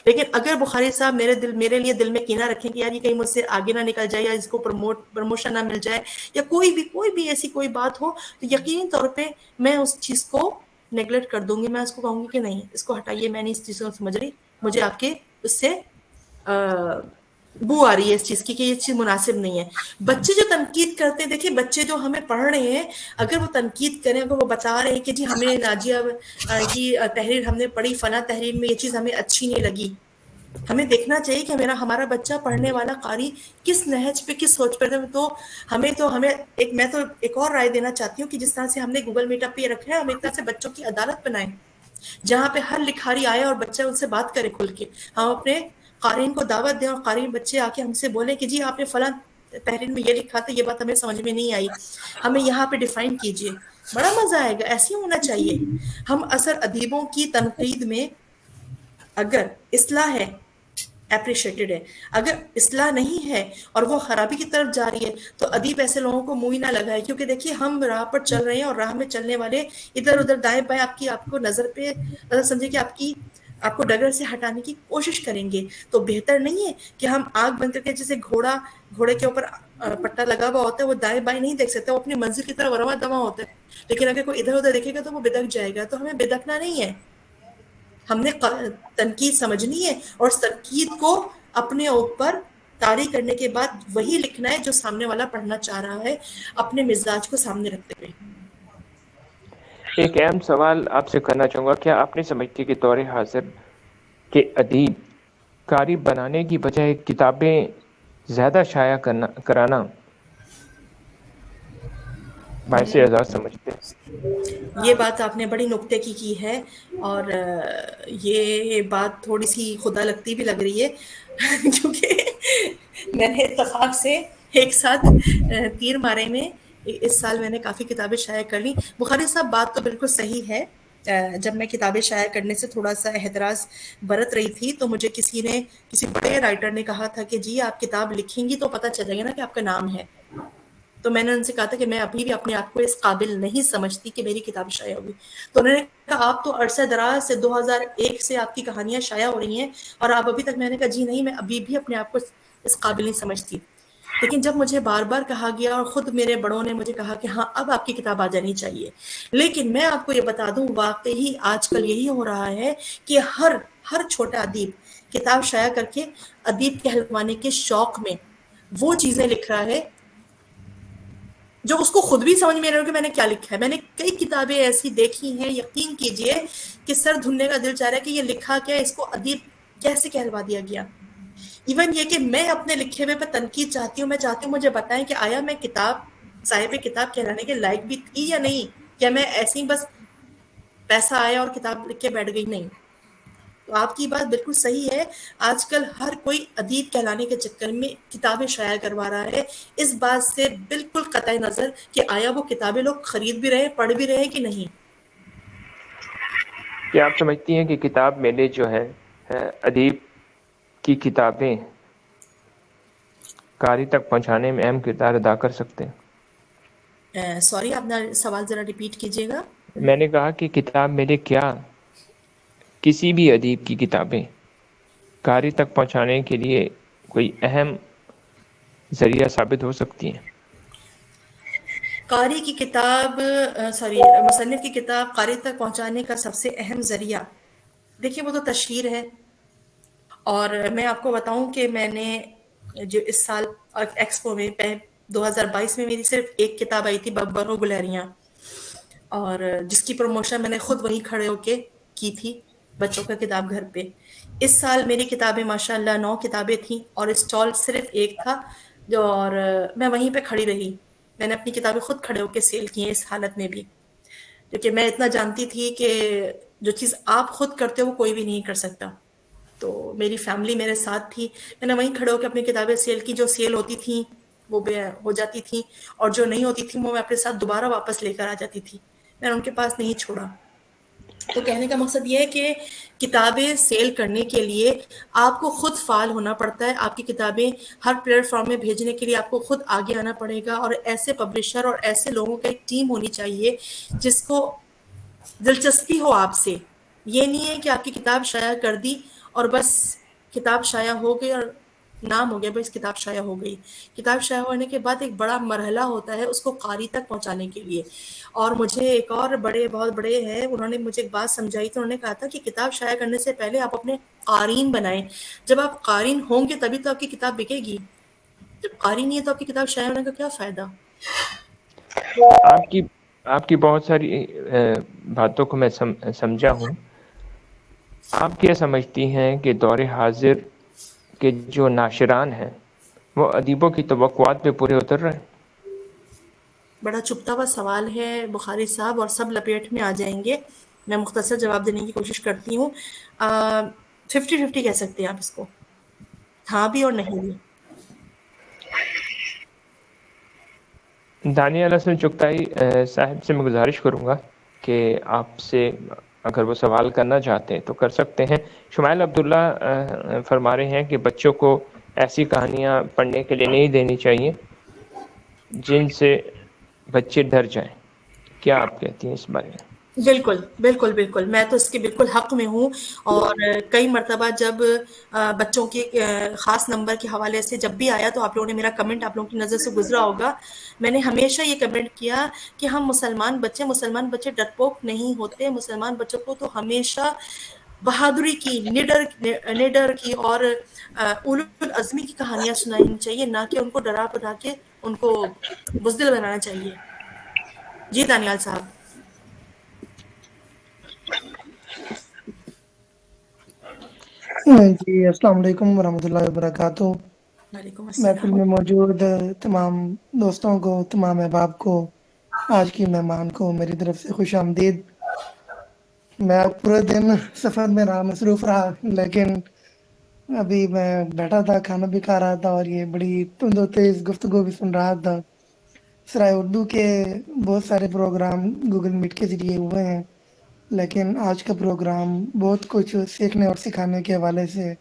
لیکن اگر بخاری صاحب میرے لیے دل میں کینہ رکھیں کہ یار یہ کہیں مجھ سے آگے نہ نکل جائے یا اس کو پروموشن نہ مل جائے یا کوئی بھی ایسی کوئی بات ہو، تو یقینی طور پہ میں اس چیز کو نیگلیکٹ کر دوں گی، میں اس کو کہوں گی کہ نہیں، اس کو ہٹائیے، میں نہیں اس چیز کو سمجھ رہی، مجھے آپ کے اس سے بو آ رہی ہے اس چیز کی کہ یہ چیز مناسب نہیں ہے۔ بچے جو تنقید کرتے ہیں، دیکھیں بچے جو ہمیں پڑھ رہے ہیں، اگر وہ تنقید کریں، اگر وہ بتا رہے ہیں کہ جی ہمیں ناجیہ کی تحریر ہم نے پڑھی، فلاں تحریر میں یہ چیز ہمیں اچھی نہیں لگی، ہمیں دیکھنا چاہیے کہ ہمارا بچہ پڑھنے والا قاری کس نہج پہ، کس سوچ پر ہے۔ تو ہمیں میں تو ایک اور رائے دینا چاہتی ہوں کہ جس طرح سے ہم نے گوگل میٹ اپ پہ رکھا ہے، ہم ایک طرح سے بچوں کی عدالت بنائیں جہاں پہ ہر لکھاری آئے اور بچہ ان سے بات کرے کھل کے، ہم اپنے قارئین کو دعوت دیں اور قارئین بچے آ کے ہم سے بولیں کہ جی آپ نے فلاں تحریر میں یہ لکھا تھا، یہ بات ہمیں سمجھ میں نہیں آئی، ہمیں یہاں پہ ڈیفائن کیجئے، بڑا مزہ آئے گا۔ ایسے ہی ہونا چاہیے۔ ہم اثر ادیبوں کی تنقید میں اگر اصلاح ہے اپریشیٹڈ ہے، اگر اصلاح نہیں ہے اور وہ خرابی کی طرف جا رہی ہے تو ادیب ایسے لوگوں کو منہ ہی نہ لگائے، کیونکہ دیکھیے ہم راہ پر چل رہے ہیں اور راہ میں چلنے والے ادھر ادھر دائیں بائیں آپ کو نظر پہ سمجھے کہ آپ کو ڈگر سے ہٹانے کی کوشش کریں گے، تو بہتر نہیں ہے کہ ہم آنکھ بند کر کے، جیسے گھوڑے کے اوپر پٹا لگا ہوا ہوتا ہے، وہ دائیں بائیں نہیں دیکھ سکتا، وہ اپنی منزل کی طرف رواں دواں ہوتا ہے، لیکن اگر کوئی ادھر ادھر دیکھے گا تو وہ بدک جائے گا۔ تو ہمیں بدکنا نہیں ہے، ہم نے تنقید سمجھنی ہے اور تنقید کو اپنے اوپر طاری کرنے کے بعد وہی لکھنا ہے جو سامنے والا پڑھنا چاہ رہا ہے، اپنے مزاج کو سامنے رکھتے ہوئے۔ ایک اہم سوال آپ سے کرنا چاہوں گا، کیا آپ نے سمجھتی کہ دور حاضر کے ادیب قاری بنانے کی بجائے کتابیں زیادہ شائع کرانا باعث اعزاز سمجھتے ہیں؟ یہ بات آپ نے بڑی نکتے کی ہے، اور یہ بات تھوڑی سی خدا لگتی بھی لگ رہی ہے کیونکہ میں نے اتفاق سے ایک ساتھ تیر مارے میں اس سال میں نے کافی کتابیں شائع کر لی۔ بخاری صاحب بات تو بالکل صحیح ہے، جب میں کتابیں شائع کرنے سے تھوڑا سا احتراز برت رہی تھی تو مجھے کسی بڑے رائٹر نے کہا تھا کہ جی آپ کتاب لکھیں گی تو پتہ چلے گا نا کہ آپ کا نام ہے، تو میں نے ان سے کہا تھا کہ میں ابھی بھی اپنے آپ کو اس قابل نہیں سمجھتی کہ میری کتاب شائع ہوگی۔ تو انہوں نے کہا آپ تو عرصہ دراز سے 2001 سے آپ کی کہانیاں شائع ہو رہی ہیں اور آپ ابھی تک، میں نے کہا جی نہیں، میں ابھی بھی اپنے آپ کو اس قابل نہیں سمجھتی۔ لیکن جب مجھے بار بار کہا گیا اور خود میرے بڑوں نے مجھے کہا کہ ہاں اب آپ کی کتاب آ جانی چاہیے، لیکن میں آپ کو یہ بتا دوں واقعی آج کل یہی ہو رہا ہے کہ ہر چھوٹا ادیب کتاب شائع کر کے ادیب کہلوانے کے شوق میں وہ چیزیں لکھ رہا ہے جو اس کو خود بھی سمجھ میں نہیں رہا کہ میں نے کیا لکھا ہے۔ میں نے کئی کتابیں ایسی دیکھی ہیں، یقین کیجئے کہ سر دھننے کا دل چاہ رہا ہے کہ یہ لکھا کیا، اس کو ادیب کیسے کہلوا دیا گیا۔ ایون یہ کہ میں اپنے لکھے ہوئے پر تنقید چاہتی ہوں، میں چاہتی ہوں مجھے بتائیں کہ آیا میں صاحب کتاب کہلانے کے لائق بھی تھی یا نہیں، کیا میں ایسے ہی بس پیسہ آیا اور کتاب لکھ کے بیٹھ گئی؟ نہیں۔ تو آپ کی بات بالکل صحیح ہے، آج کل ہر کوئی ادیب کہلانے کے چکر میں کتابیں شائع کروا رہا ہے، اس بات سے بالکل قطع نظر کہ آیا وہ کتابیں لوگ خرید بھی رہے، پڑھ بھی رہے کہ نہیں۔ کیا آپ سمجھتی ہیں کہ کتاب میلے جو ہے ادیب کی کتابیں قاری تک پہنچانے میں اہم کردار ادا کر سکتے ہیں؟ سوری، آپ نے سوال ذرا ریپیٹ کیجیے گا. میں نے کہا کہ کتاب میرے کیا کسی بھی ادیب کی کتابیں قاری تک پہنچانے کے لیے کوئی اہم ذریعہ ثابت ہو سکتی ہیں؟ قاری کی کتاب مصنف کی کتاب قاری تک پہنچانے کا سب سے اہم ذریعہ، دیکھیے وہ تو تشہیر ہے. اور میں آپ کو بتاؤں کہ میں نے جو اس سال ایکسپو میں 2022 میں میری صرف ایک کتاب آئی تھی، ببر و گلہریاں، اور جس کی پروموشن میں نے خود وہیں کھڑے ہو کے کی تھی بچوں کا کتاب گھر پہ. اس سال میری کتابیں ماشاءاللہ 9 کتابیں تھیں اور اسٹال صرف ایک تھا اور میں وہیں پہ کھڑی رہی. میں نے اپنی کتابیں خود کھڑے ہو کے سیل کی ہیں اس حالت میں بھی، کیونکہ میں اتنا جانتی تھی کہ جو چیز آپ خود کرتے ہو وہ کوئی بھی نہیں کر سکتا. تو میری فیملی میرے ساتھ تھی، میں نے وہیں کھڑے ہو کے اپنی کتابیں سیل کی. جو سیل ہوتی تھیں وہ ہو جاتی تھیں، اور جو نہیں ہوتی تھیں وہ میں اپنے ساتھ دوبارہ واپس لے کر آ جاتی تھی. میں نے ان کے پاس نہیں چھوڑا. تو کہنے کا مقصد یہ ہے کہ کتابیں سیل کرنے کے لیے آپ کو خود فعال ہونا پڑتا ہے. آپ کی کتابیں ہر پلیٹ فارم میں بھیجنے کے لیے آپ کو خود آگے آنا پڑے گا، اور ایسے پبلشر اور ایسے لوگوں کا ایک ٹیم ہونی چاہیے جس کو دلچسپی ہو آپ سے. یہ نہیں ہے کہ آپ کی کتاب شائع کر دی اور بس کتاب شائع ہو گئی اور نام ہو گیا بس کتاب شائع ہو گئی. کتاب شائع ہونے کے بعد ایک بڑا مرحلہ ہوتا ہے اس کو قاری تک پہنچانے کے لیے. اور مجھے ایک اور بہت بڑے ہیں، انہوں نے مجھے ایک بات سمجھائی تھی. انہوں نے کہا تھا کہ کتاب شائع کرنے سے پہلے آپ اپنے قارئین بنائیں. جب آپ قارئین ہوں گے تبھی تو آپ کی کتاب بکے گی. جب قاری نہیں ہے تو آپ کی کتاب شائع ہونے کا کیا فائدہ؟ آپ کی بہت ساری باتوں کو میں سمجھا ہوں. آپ کیا سمجھتی ہیں کہ دور حاضر کے جو ناشران ہیں وہ ادیبوں کی توقعات پہ پورے اتر رہے ہیں؟ بڑا چھپتا ہوا سوال ہے بخاری صاحب، اور سب لپیٹ میں آ جائیں گے. میں مختصر جواب دینے کی کوشش کرتی ہوں. 50-50 کہہ سکتے ہیں آپ اس کو، ہاں بھی اور نہیں بھی. دانیال حسن چغتائی صاحب سے میں گزارش کروں گا کہ آپ سے اگر وہ سوال کرنا چاہتے ہیں تو کر سکتے ہیں. شمائل عبداللہ فرما رہے ہیں کہ بچوں کو ایسی کہانیاں پڑھنے کے لیے نہیں دینی چاہیے جن سے بچے ڈر جائیں. کیا آپ کہتی ہیں اس بارے میں؟ بالکل بالکل بالکل، میں تو اس کے بالکل حق میں ہوں. اور کئی مرتبہ جب بچوں کے خاص نمبر کے حوالے سے جب بھی آیا تو آپ لوگوں نے میرا کمنٹ آپ لوگوں کی نظر سے گزرا ہوگا. میں نے ہمیشہ یہ کمنٹ کیا کہ ہم مسلمان بچے ڈرپوک نہیں ہوتے. مسلمان بچوں کو تو ہمیشہ بہادری کی، نڈر کی اور اولو العزمی کی کہانیاں سنانی چاہیے، نہ کہ ان کو ڈرا بنا کے ان کو بزدل بنانا چاہیے. جی دانیال صاحب. جی السلام علیکم ورحمۃ اللہ وبرکاتہ. وعلیکم محفل السلام. میں موجود تمام دوستوں کو، تمام احباب کو، آج کی مہمان کو میری طرف سے خوش آمدید. میں پورے دن سفر میں رہا، مصروف رہا، لیکن ابھی میں بیٹھا تھا، کھانا بھی کھا رہا تھا اور یہ بڑی تند و تیز گفتگو بھی سن رہا تھا. سرائے اردو کے بہت سارے پروگرام گوگل میٹ کے ذریعے ہوئے ہیں، لیکن آج کا پروگرام بہت کچھ سیکھنے اور سکھانے کے حوالے سے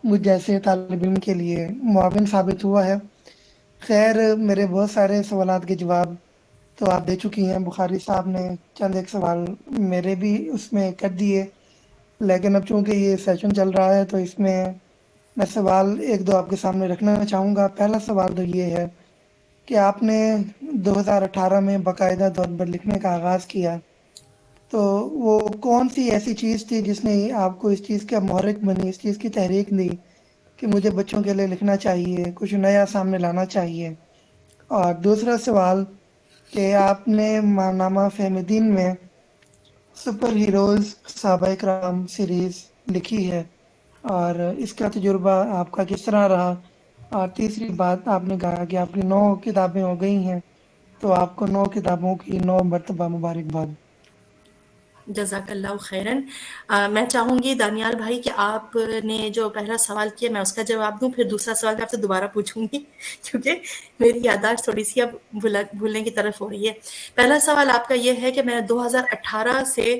مجھ جیسے طالب علم کے لیے معاون ثابت ہوا ہے. خیر، میرے بہت سارے سوالات کے جواب تو آپ دے چکی ہیں. بخاری صاحب نے چند ایک سوال میرے بھی اس میں کر دیے، لیکن اب چونکہ یہ سیشن چل رہا ہے تو اس میں سوال ایک دو آپ کے سامنے رکھنا چاہوں گا. پہلا سوال تو یہ ہے کہ آپ نے 2018 میں باقاعدہ طور پر لکھنے کا آغاز کیا، تو وہ کون سی ایسی چیز تھی جس نے آپ کو اس چیز کا محرک بنی، اس چیز کی تحریک دی کہ مجھے بچوں کے لیے لکھنا چاہیے، کچھ نیا سامنے لانا چاہیے؟ اور دوسرا سوال کہ آپ نے ماہنامہ فہم دین میں سپر ہیروز صحابہ کرام سیریز لکھی ہے، اور اس کا تجربہ آپ کا کس طرح رہا؟ اور تیسری بات، آپ نے کہا کہ آپ کی 9 کتابیں ہو گئی ہیں، تو آپ کو 9 کتابوں کی 9 مرتبہ مبارکباد. جزاک اللہ خیرن. میں چاہوں گی دانیال بھائی کہ آپ نے جو پہلا سوال کیا میں اس کا جواب دوں، پھر دوسرا سوال میں آپ سے دوبارہ پوچھوں گی کیونکہ میری یادداشت تھوڑی سی اب بھولنے کی طرف ہو رہی ہے. پہلا سوال آپ کا یہ ہے کہ میں 2018 سے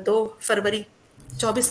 24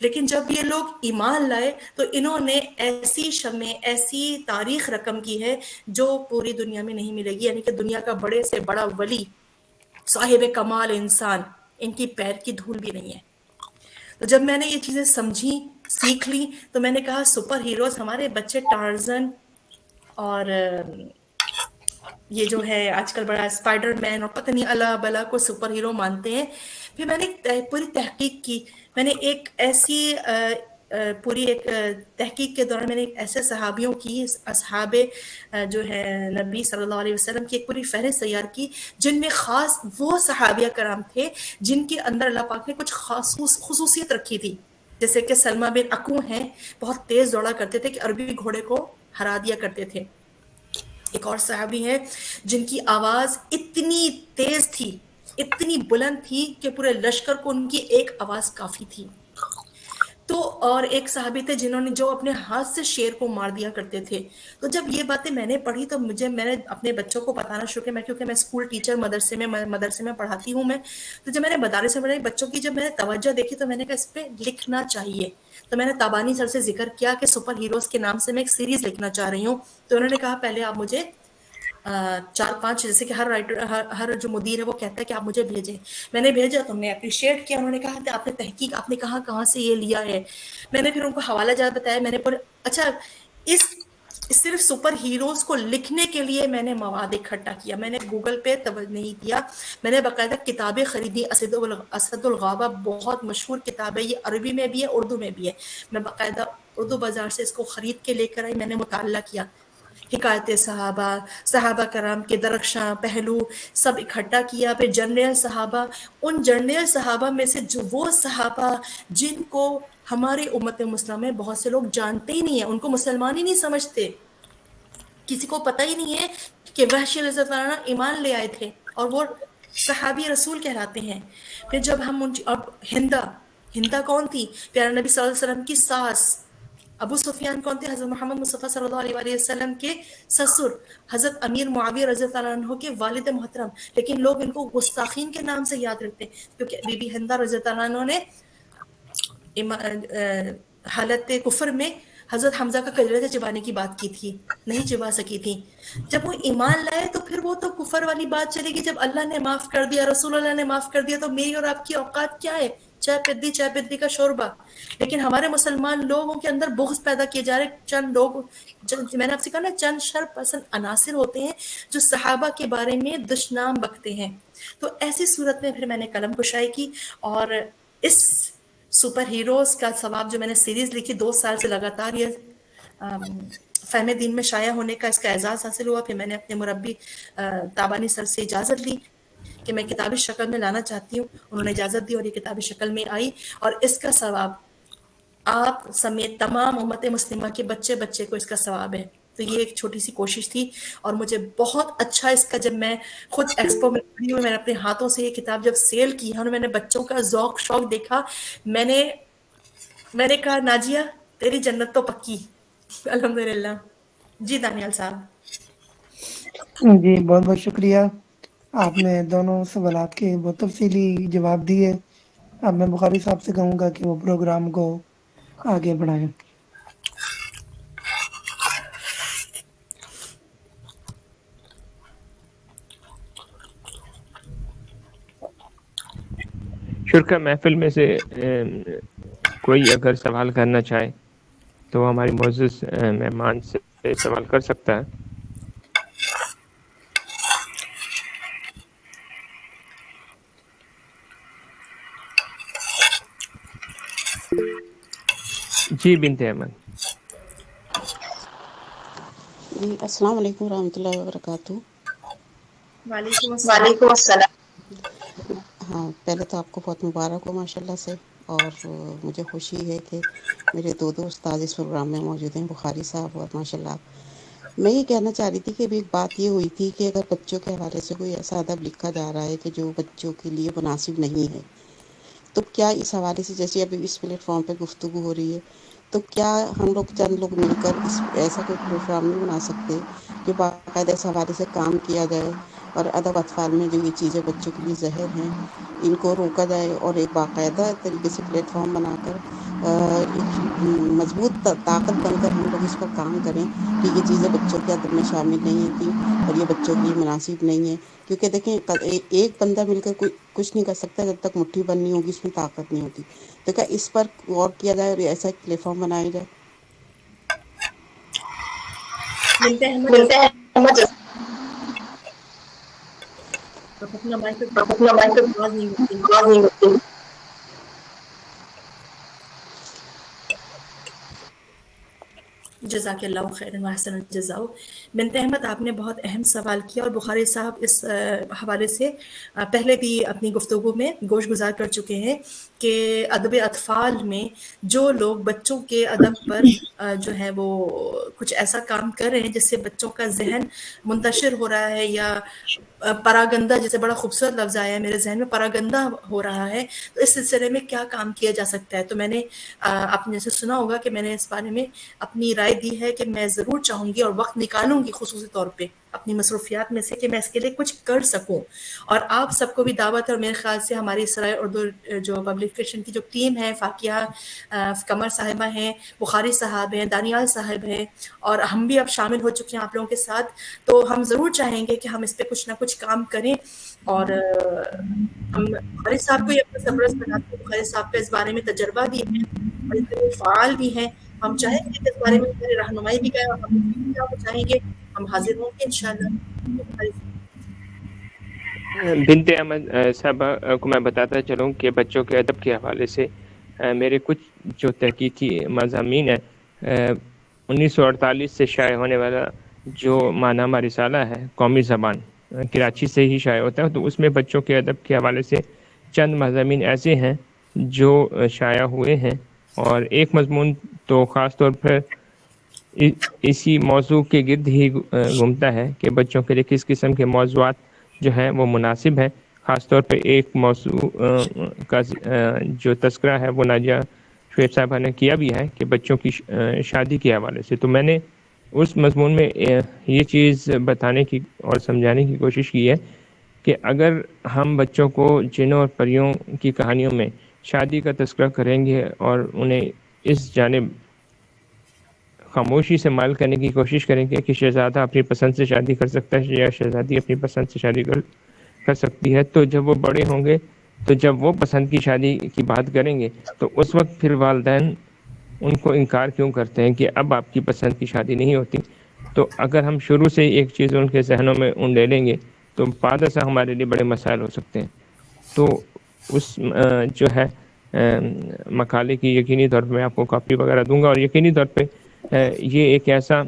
لیکن جب یہ لوگ ایمان لائے تو انہوں نے ایسی شمع، ایسی تاریخ رقم کی ہے جو پوری دنیا میں نہیں ملے گی، یعنی کہ دنیا کا بڑے سے بڑا ولی، صاحب کمال انسان، ان کی پیر کی دھول بھی نہیں ہے۔ تو جب میں نے یہ چیزیں سمجھی، سیکھ لی، تو میں نے کہا سپر ہیروز، ہمارے بچے ٹارزن اور یہ جو ہے آج کل بڑا اسپائڈر مین اور پتہ نہیں اللہ بلا کو سپر ہیرو مانتے ہیں۔ پھر میں نے پوری تحقیق کی، میں نے ایک ایسی پوری ایک تحقیق کے دوران میں نے ایسے صحابیوں کی، اصحاب جو ہے نبی صلی اللہ علیہ وسلم کی ایک پوری فہرست تیار کی، جن میں خاص وہ صحابیہ کرام تھے جن کے اندر اللہ پاک نے کچھ خصوصیت رکھی تھی، جیسے کہ سلمہ بن اکو ہیں، بہت تیز دوڑا کرتے تھے کہ عربی گھوڑے کو ہرا دیا کرتے تھے۔ ایک اور صحابی ہیں جن کی آواز اتنی تیز تھی، اتنی بلند تھی کہ پورے لشکر کو ان کی ایک آواز کافی تھی۔ تو اور ایک صحابی تھے جنہوں نے جو اپنے ہاتھ سے شیر کو مار دیا کرتے تھے۔ تو جب یہ باتیں میں نے پڑھی تو میں نے اپنے بچوں کو بتانا شروع کیا، کیونکہ میں اسکول ٹیچر مدرسے میں پڑھاتی ہوں میں، تو جب میں نے مدارس میں پڑھائی بچوں کی، جب میں نے توجہ دیکھی تو میں نے کہا اس پہ لکھنا چاہیے۔ تو میں نے تابانی سر سے ذکر کیا کہ سپر ہیروز کے نام سے میں ایک سیریز لکھنا چاہ رہی ہوں۔ تو انہوں نے کہا پہلے آپ مجھے 4-5، جیسے کہ ہر رائٹر، ہر جو مدیر ہے وہ کہتا ہے کہ آپ مجھے بھیجیں، میں نے بھیجا تو ہم نے اپریشیٹ کیا۔ انہوں نے کہا کہ آپ نے تحقیق، آپ نے کہاں سے یہ لیا ہے؟ میں نے پھر ان کو حوالہ جات بتایا، میں نے اچھا اس صرف سپر ہیروز کو لکھنے کے لیے میں نے مواد اکٹھا کیا، میں نے گوگل پہ توجہ نہیں کیا، میں نے باقاعدہ کتابیں خریدی۔ اسد الغابہ بہت مشہور کتاب ہے، یہ عربی میں بھی ہے، اردو میں بھی ہے، میں باقاعدہ اردو بازار سے اس کو خرید کے لے کر آئی، میں نے مطالعہ کیا، حکایت صحابہ کرام کے درخشاں پہلو سب اکٹھا کیا۔ پھر جنرل صحابہ، ان جنرل صحابہ میں سے جو وہ صحابہ جن کو ہمارے امت مسلمہ میں بہت سے لوگ جانتے ہی نہیں ہیں، ان کو مسلمان ہی نہیں سمجھتے، کسی کو پتہ ہی نہیں ہے کہ وحشی رضی اللہ عنہ ایمان لے آئے تھے اور وہ صحابی رسول کہلاتے ہیں۔ پھر جب ہم اب ہندہ کون تھی؟ پیارے نبی صلی اللہ علیہ وسلم کی ساس۔ ابو سفیان کون تھے؟ حضرت محمد مصطفیٰ صلی اللہ علیہ وسلم کے سسر، حضرت امیر معاویہ رضی اللہ عنہ کے والد محترم، لیکن لوگ ان کو گستاخین کے نام سے یاد رکھتے ہیں، کیونکہ بی بی ہندہ رضی اللہ عنہ نے حالت کفر میں حضرت حمزہ کا کلیجہ چبانے کی بات کی تھی، نہیں چبا سکی تھی۔ جب وہ ایمان لائے تو پھر وہ تو کفر والی بات چلے گی، جب اللہ نے معاف کر دیا، رسول اللہ نے معاف کر دیا، تو میری اور آپ کی اوقات کیا ہے؟ چائے پدی کا شوربہ۔ لیکن ہمارے مسلمان لوگوں کے اندر بغض پیدا کیے جا رہے، چند لوگ، میں نے آپ سے کہا نا، چند شر پسند عناصر ہوتے ہیں جو صحابہ کے بارے میں دشنام بکتے ہیں۔ تو ایسی صورت میں پھر میں نے قلم کشائی کی، اور اس سپر ہیروز کا ثواب جو میں نے سیریز لکھی 2 سال سے لگاتار یہ فہم دین میں شائع ہونے کا اس کا اعزاز حاصل ہوا۔ پھر میں نے اپنے مربی تابانی سر سے اجازت لی کہ میں کتابی شکل میں لانا چاہتی ہوں، انہوں نے اجازت دی اور یہ کتابی شکل میں آئی، اور اس کا ثواب آپ سمیت تمام امت مسلمہ کے بچے کو اس کا ثواب ہے۔ تو یہ ایک چھوٹی سی کوشش تھی، اور مجھے بہت اچھا اس کا، جب میں خود ایکسپو میں میں نے اپنے ہاتھوں سے یہ کتاب جب سیل کی اور میں نے بچوں کا ذوق شوق دیکھا، میں نے کہا ناجیہ تیری جنت تو پکی، الحمدللہ۔ جی دانیال صاحب۔ جی بہت بہت شکریہ، آپ نے دونوں سوالات کے بہت تفصیلی جواب دیے۔ اب میں بخاری صاحب سے کہوں گا کہ وہ پروگرام کو آگے بڑھائیں۔ شرکا محفل میں سے کوئی اگر سوال کرنا چاہے تو ہماری معزز مہمان سے سوال کر سکتا ہے۔ جی بنت احمد۔ جی السلام علیکم ورحمۃ اللہ وبرکاتہ۔ وعلیکم السلام۔ ہاں، پہلے تو آپ کو بہت مبارک ہو ماشاء اللہ سے، اور مجھے خوشی ہے کہ میرے دو استاد اس پروگرام میں موجود ہیں، بخاری صاحب اور ماشاء اللہ۔ میں یہ کہنا چاہ رہی تھی کہ ابھی ایک بات یہ ہوئی تھی کہ اگر بچوں کے حوالے سے کوئی ایسا ادب لکھا جا رہا ہے کہ جو بچوں کے لیے مناسب نہیں ہے، تو کیا اس حوالے سے، جیسے ابھی اس پلیٹ فارم پہ گفتگو ہو رہی ہے، تو کیا ہم لوگ چند لوگ مل کر ایسا کوئی پروگرام نہیں بنا سکتے جو باقاعدہ اس حوالے سے کام کیا جائے اور ادب اطفال میں جو یہ چیزیں بچوں کے لیے زہر ہیں ان کو روکا جائے، اور ایک باقاعدہ طریقے سے پلیٹ فارم بنا کر ایک مضبوط طاقت بن کر ہم لوگ اس پر کام کریں کہ یہ چیزیں بچوں کے ادب میں شامل نہیں ہوتی اور یہ بچوں کے لیے مناسب نہیں ہے. کیونکہ دیکھیں ایک بندہ مل کر کوئی کچھ نہیں کر سکتا جب تک مٹھی بند نہیں ہوگی، اس میں طاقت نہیں ہوتی. تو کیا اس پر غور کیا جائے اور ایسا ایک پلیٹ فارم بنایا جائے؟ ملتے ہیں احمد ملتے ہیں احمد آپ اپنا مائک پہ اپنا مائک پہ آواز نہیں ہوتی. آواز نہیں ہوتی. جزاک اللہ خیر واحسن الجزاء. بنت احمد، آپ نے بہت اہم سوال کیا اور بخاری صاحب اس حوالے سے پہلے بھی اپنی گفتگو میں گوش گزار کر چکے ہیں کہ ادب اطفال میں جو لوگ بچوں کے ادب پر جو ہے وہ کچھ ایسا کام کر رہے ہیں جس سے بچوں کا ذہن منتشر ہو رہا ہے، یا پراگندہ، جیسے بڑا خوبصورت لفظ آیا ہے میرے ذہن میں، پراگندہ ہو رہا ہے، تو اس سلسلے میں کیا کام کیا جا سکتا ہے. تو میں نے آپ نے جیسے سنا ہوگا کہ میں نے اس بارے میں اپنی رائے دی ہے کہ میں ضرور چاہوں گی اور وقت نکالوں گی خصوصی طور پہ اپنی مصروفیات میں سے کہ میں اس کے لیے کچھ کر سکوں. اور آپ سب کو بھی دعوت ہے، اور میرے خیال سے ہماری سرائے اردو جو پبلیکیشن کی جو ٹیم ہے، فاقیہ قمر صاحبہ ہیں، بخاری صاحب ہیں، دانیال صاحب ہیں، اور ہم بھی اب شامل ہو چکے ہیں آپ لوگوں کے ساتھ. تو ہم ضرور چاہیں گے کہ ہم اس پہ کچھ نہ کچھ کام کریں. اور ہم بخاری صاحب کو یہ اپنا سرپرست بناتے ہیں. بخاری صاحب کا اس بارے میں تجربہ بھی ہے اور اس میں فعال بھی ہیں. ہم چاہیں گے کہ اس بارے میں ہماری رہنمائی بھی کریں، اور ہم چاہیں گے ہم حاضر ہوں گے انشاءاللہ. بنت احمد صاحبہ کو میں بتاتا چلوں کہ بچوں کے ادب کے حوالے سے میرے کچھ جو تحقیقی مضامین ہیں، 1948 سے شائع ہونے والا جو ماہنامہ رسالہ ہے قومی زبان، کراچی سے ہی شائع ہوتا ہے، تو اس میں بچوں کے ادب کے حوالے سے چند مضامین ایسے ہیں جو شائع ہوئے ہیں. اور ایک مضمون تو خاص طور پر اسی موضوع کے گرد ہی گھومتا ہے کہ بچوں کے لیے کس قسم کے موضوعات جو ہیں وہ مناسب ہیں. خاص طور پہ ایک موضوع کا جو تذکرہ ہے وہ ناجیہ شعیب صاحبہ نے کیا بھی ہے کہ بچوں کی شادی کے حوالے سے. تو میں نے اس مضمون میں یہ چیز بتانے کی اور سمجھانے کی کوشش کی ہے کہ اگر ہم بچوں کو جنوں اور پریوں کی کہانیوں میں شادی کا تذکرہ کریں گے اور انہیں اس جانب خاموشی سے مائل کرنے کی کوشش کریں گے کہ شہزادہ اپنی پسند سے شادی کر سکتا ہے یا شہزادی اپنی پسند سے شادی کر سکتی ہے، تو جب وہ بڑے ہوں گے، تو جب وہ پسند کی شادی کی بات کریں گے تو اس وقت پھر والدین ان کو انکار کیوں کرتے ہیں کہ اب آپ کی پسند کی شادی نہیں ہوتی. تو اگر ہم شروع سے ایک چیز ان کے ذہنوں میں لے لیں گے تو بعد سے ہمارے لیے بڑے مسائل ہو سکتے ہیں. تو اس جو ہے مقالے کی یقینی طور پہ میں آپ کو کاپی وغیرہ دوں گا، اور یقینی طور پہ یہ ایک ایسا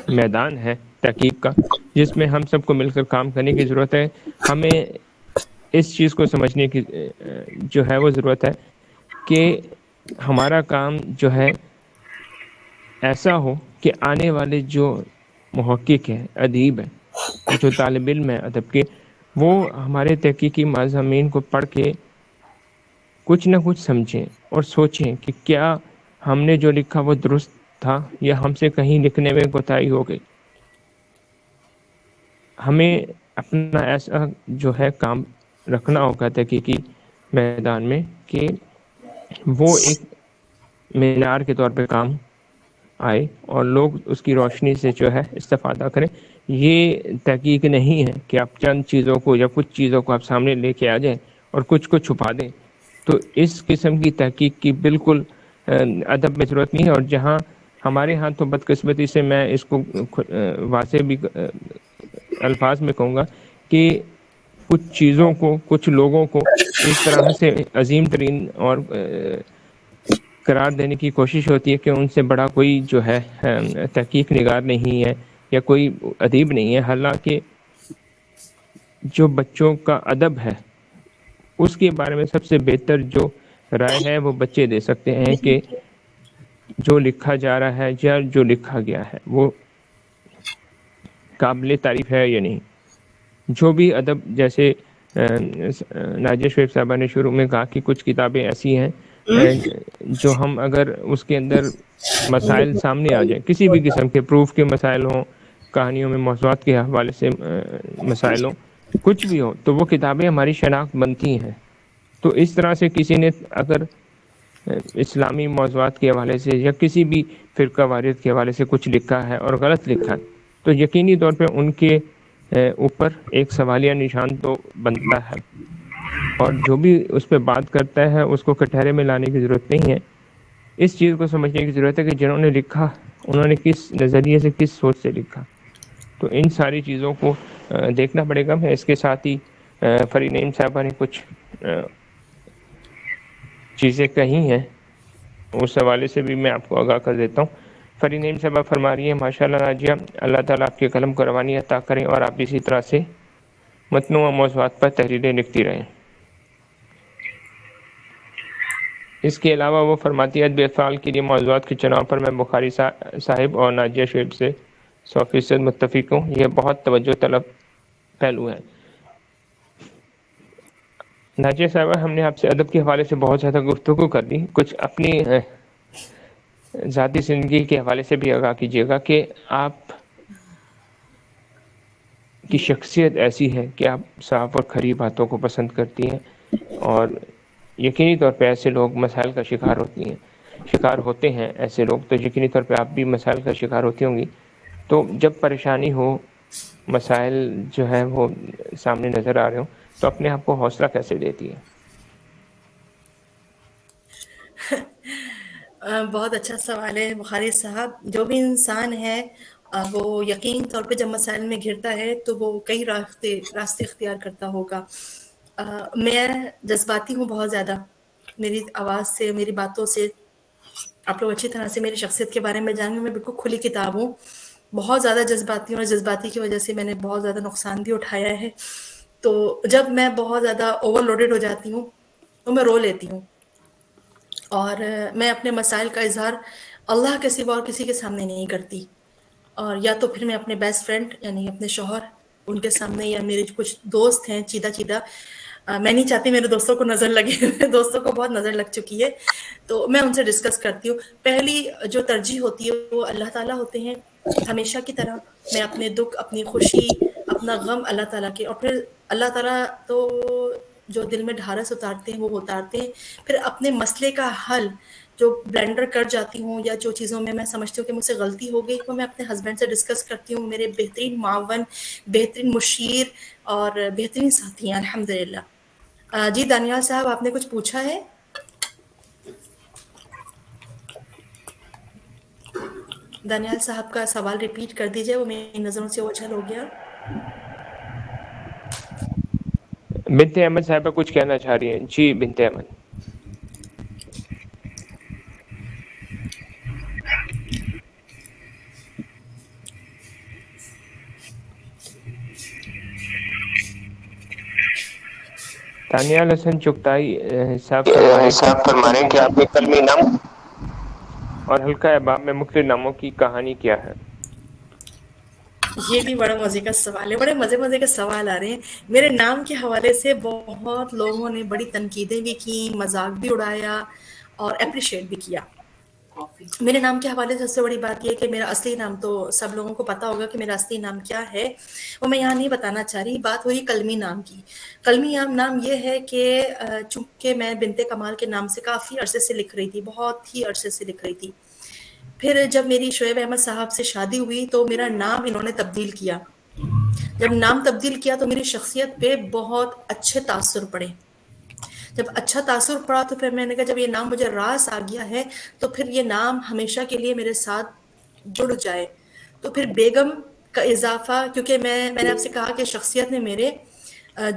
میدان ہے تحقیق کا جس میں ہم سب کو مل کر کام کرنے کی ضرورت ہے. ہمیں اس چیز کو سمجھنے کی جو ہے وہ ضرورت ہے کہ ہمارا کام جو ہے ایسا ہو کہ آنے والے جو محقق ہیں، ادیب ہیں، جو طالب علم ہیں ادب کے، وہ ہمارے تحقیقی مضامین کو پڑھ کے کچھ نہ کچھ سمجھیں اور سوچیں کہ کیا ہم نے جو لکھا وہ درست تھا یا ہم سے کہیں لکھنے میں کوتاہی ہو گئی. ہمیں اپنا ایسا جو ہے کام رکھنا ہوگا تحقیقی میدان میں کہ وہ ایک معیار کے طور پہ کام آئے اور لوگ اس کی روشنی سے جو ہے استفادہ کریں. یہ تحقیق نہیں ہے کہ آپ چند چیزوں کو یا کچھ چیزوں کو آپ سامنے لے کے آ جائیں اور کچھ کو چھپا دیں. تو اس قسم کی تحقیق کی بالکل ادب میں ضرورت نہیں ہے. اور جہاں ہمارے ہاں تو بدقسمتی سے میں اس کو واضح بھی الفاظ میں کہوں گا کہ کچھ چیزوں کو، کچھ لوگوں کو اس طرح سے عظیم ترین اور قرار دینے کی کوشش ہوتی ہے کہ ان سے بڑا کوئی جو ہے تحقیق نگار نہیں ہے یا کوئی ادیب نہیں ہے. حالانکہ جو بچوں کا ادب ہے اس کے بارے میں سب سے بہتر جو رائے ہے وہ بچے دے سکتے ہیں کہ جو لکھا جا رہا ہے یا جو لکھا گیا ہے وہ قابل تعریف ہے یا نہیں. جو بھی ادب، جیسے ناجیہ شعیب صاحبہ نے شروع میں کہا کہ کچھ کتابیں ایسی ہیں جو ہم اگر اس کے اندر مسائل سامنے آ جائیں، کسی بھی قسم کے پروف کے مسائل ہوں کہانیوں میں موضوعات کے حوالے سے مسائل ہوں، کچھ بھی ہو، تو وہ کتابیں ہماری شناخت بنتی ہیں. تو اس طرح سے کسی نے اگر اسلامی موضوعات کے حوالے سے یا کسی بھی فرقہ واریت کے حوالے سے کچھ لکھا ہے اور غلط لکھا ہے تو یقینی طور پہ ان کے اوپر ایک سوالیہ نشان تو بنتا ہے، اور جو بھی اس پہ بات کرتا ہے اس کو کٹہرے میں لانے کی ضرورت نہیں ہے. اس چیز کو سمجھنے کی ضرورت ہے کہ جنہوں نے لکھا انہوں نے کس نظریے سے، کس سوچ سے لکھا. تو ان ساری چیزوں کو دیکھنا پڑے گا. میں اس کے ساتھ ہی فرید نعیم صاحبہ نے کچھ چیزیں کہی ہیں، اس حوالے سے بھی میں آپ کو آگاہ کر دیتا ہوں. فرید نعیم صاحبہ فرما رہی ہیں ماشاءاللہ ناجیہ، اللہ تعالیٰ آپ کے قلم کو روانی عطا کریں اور آپ اسی طرح سے متنوع موضوعات پر تحریریں لکھتی رہیں. اس کے علاوہ وہ فرماتی ہے ادب افعال کے لیے موضوعات کے چناؤ پر میں بخاری صاحب اور ناجیہ شعیب سے 100% متفق ہوں. یہ بہت توجہ طلب پہلو ہیں. ناجیہ صاحبہ، ہم نے آپ سے ادب کے حوالے سے بہت زیادہ گفتگو کر دی. کچھ اپنی ذاتی زندگی کے حوالے سے بھی آگاہ کیجیے گا کہ آپ کی شخصیت ایسی ہے کہ آپ صاف اور کھری باتوں کو پسند کرتی ہیں، اور یقینی طور پہ ایسے لوگ مسائل کا شکار ہوتے ہیں. ایسے لوگ تو یقینی طور پہ آپ بھی مسائل کا شکار ہوتی ہوں گی. تو جب پریشانی ہو، مسائل جو ہے وہ سامنے نظر آ رہے ہوں، تو اپنے آپ کو حوصلہ کیسے دیتی ہے؟ بہت اچھا سوال ہے بخاری صاحب. جو بھی انسان ہے وہ یقین طور پہ جب مسائل میں گھرتا ہے تو وہ کئی راستے اختیار کرتا ہوگا. میں جذباتی ہوں بہت زیادہ. میری آواز سے، میری باتوں سے آپ لوگ اچھی طرح سے میری شخصیت کے بارے میں جانیں گے. میں بالکل کھلی کتاب ہوں. بہت زیادہ جذباتی ہوں، اور جذباتی کی وجہ سے میں نے بہت زیادہ نقصان بھی اٹھایا ہے. تو جب میں بہت زیادہ اوور لوڈڈ ہو جاتی ہوں تو میں رو لیتی ہوں، اور میں اپنے مسائل کا اظہار اللہ کے سوا اور کسی کے سامنے نہیں کرتی. اور یا تو پھر میں اپنے بیسٹ فرینڈ یعنی اپنے شوہر ان کے سامنے، یا میرے کچھ دوست ہیں چیدہ میں نہیں چاہتی میرے دوستوں کو نظر لگے. میرے دوستوں کو بہت نظر لگ چکی ہے، تو میں ان سے ڈسکس کرتی ہوں. پہلی جو ترجیح ہوتی ہے وہ اللہ تعالیٰ ہوتے ہیں ہمیشہ کی طرح. میں اپنے دکھ، اپنی خوشی، اپنا غم اللہ تعالیٰ کے، اور پھر اللہ تعالیٰ تو جو دل میں ڈھارس اتارتے ہیں وہ اتارتے ہیں. پھر اپنے مسئلے کا حل جو بلینڈر کر جاتی ہوں، یا جو چیزوں میں سمجھتی ہوں کہ مجھ سے غلطی ہو گئی، وہ میں اپنے ہسبینڈ سے ڈسکس کرتی ہوں. میرے بہترین معاون، بہترین مشیر اور بہترین ساتھی ہیں الحمدللہ. جی دانیال صاحب، آپ نے کچھ پوچھا ہے؟ دانیال صاحب کا سوال ریپیٹ کر دیجئے، وہ میری نظروں سے اوجھل ہو گیا. بنت احمد صاحبہ کچھ کہنا چاہ رہی ہیں. جی بنت احمد. دانیال حسن چغتائی صاحب فرما رہے ہیں کہ آپ کے کلمی نام اور حلقہ احباب میں مختلف ناموں کی کہانی کیا ہے؟ یہ بھی بڑا مزے کا سوال ہے. بڑے مزے کے سوال آ رہے ہیں. میرے نام کے حوالے سے بہت لوگوں نے بڑی تنقیدیں بھی کی، مذاق بھی اڑایا اور اپریشیٹ بھی کیا. میرے نام کے حوالے سے سب سے بڑی بات یہ ہے کہ میرا اصلی نام تو سب لوگوں کو پتا ہوگا کہ میرا اصلی نام کیا ہے، وہ میں یہاں نہیں بتانا چاہ رہی. بات ہوئی کلمی نام کی. کلمی نام یہ ہے کہ چونکہ میں بنت کمال کے نام سے کافی عرصے سے لکھ رہی تھی، بہت ہی عرصے سے لکھ رہی تھی. پھر جب میری شعیب احمد صاحب سے شادی ہوئی تو میرا نام انہوں نے تبدیل کیا. جب نام تبدیل کیا تو میری شخصیت پہ بہت اچھے تاثر پڑے. جب اچھا تاثر پڑا تو پھر میں نے کہا جب یہ نام مجھے راس آ گیا ہے تو پھر یہ نام ہمیشہ کے لیے میرے ساتھ جڑ جائے. تو پھر بیگم کا اضافہ، کیونکہ میں نے آپ سے کہا کہ شخصیت میں میرے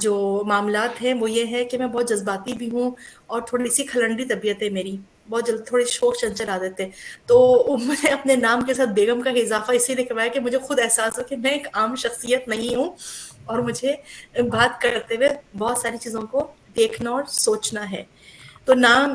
جو معاملات ہیں وہ یہ ہے کہ میں بہت جذباتی بھی ہوں، اور تھوڑی سی کھلنڈی طبیعت ہے میری، بہت جلد تھوڑی شوق چنچل عادت ہے. تو میں نے اپنے نام کے ساتھ بیگم کا اضافہ اسی لیے کروایا کہ مجھے خود احساس ہو کہ میں ایک عام شخصیت نہیں ہوں، اور مجھے بات کرتے ہوئے بہت ساری چیزوں کو دیکھنا اور سوچنا ہے. تو نام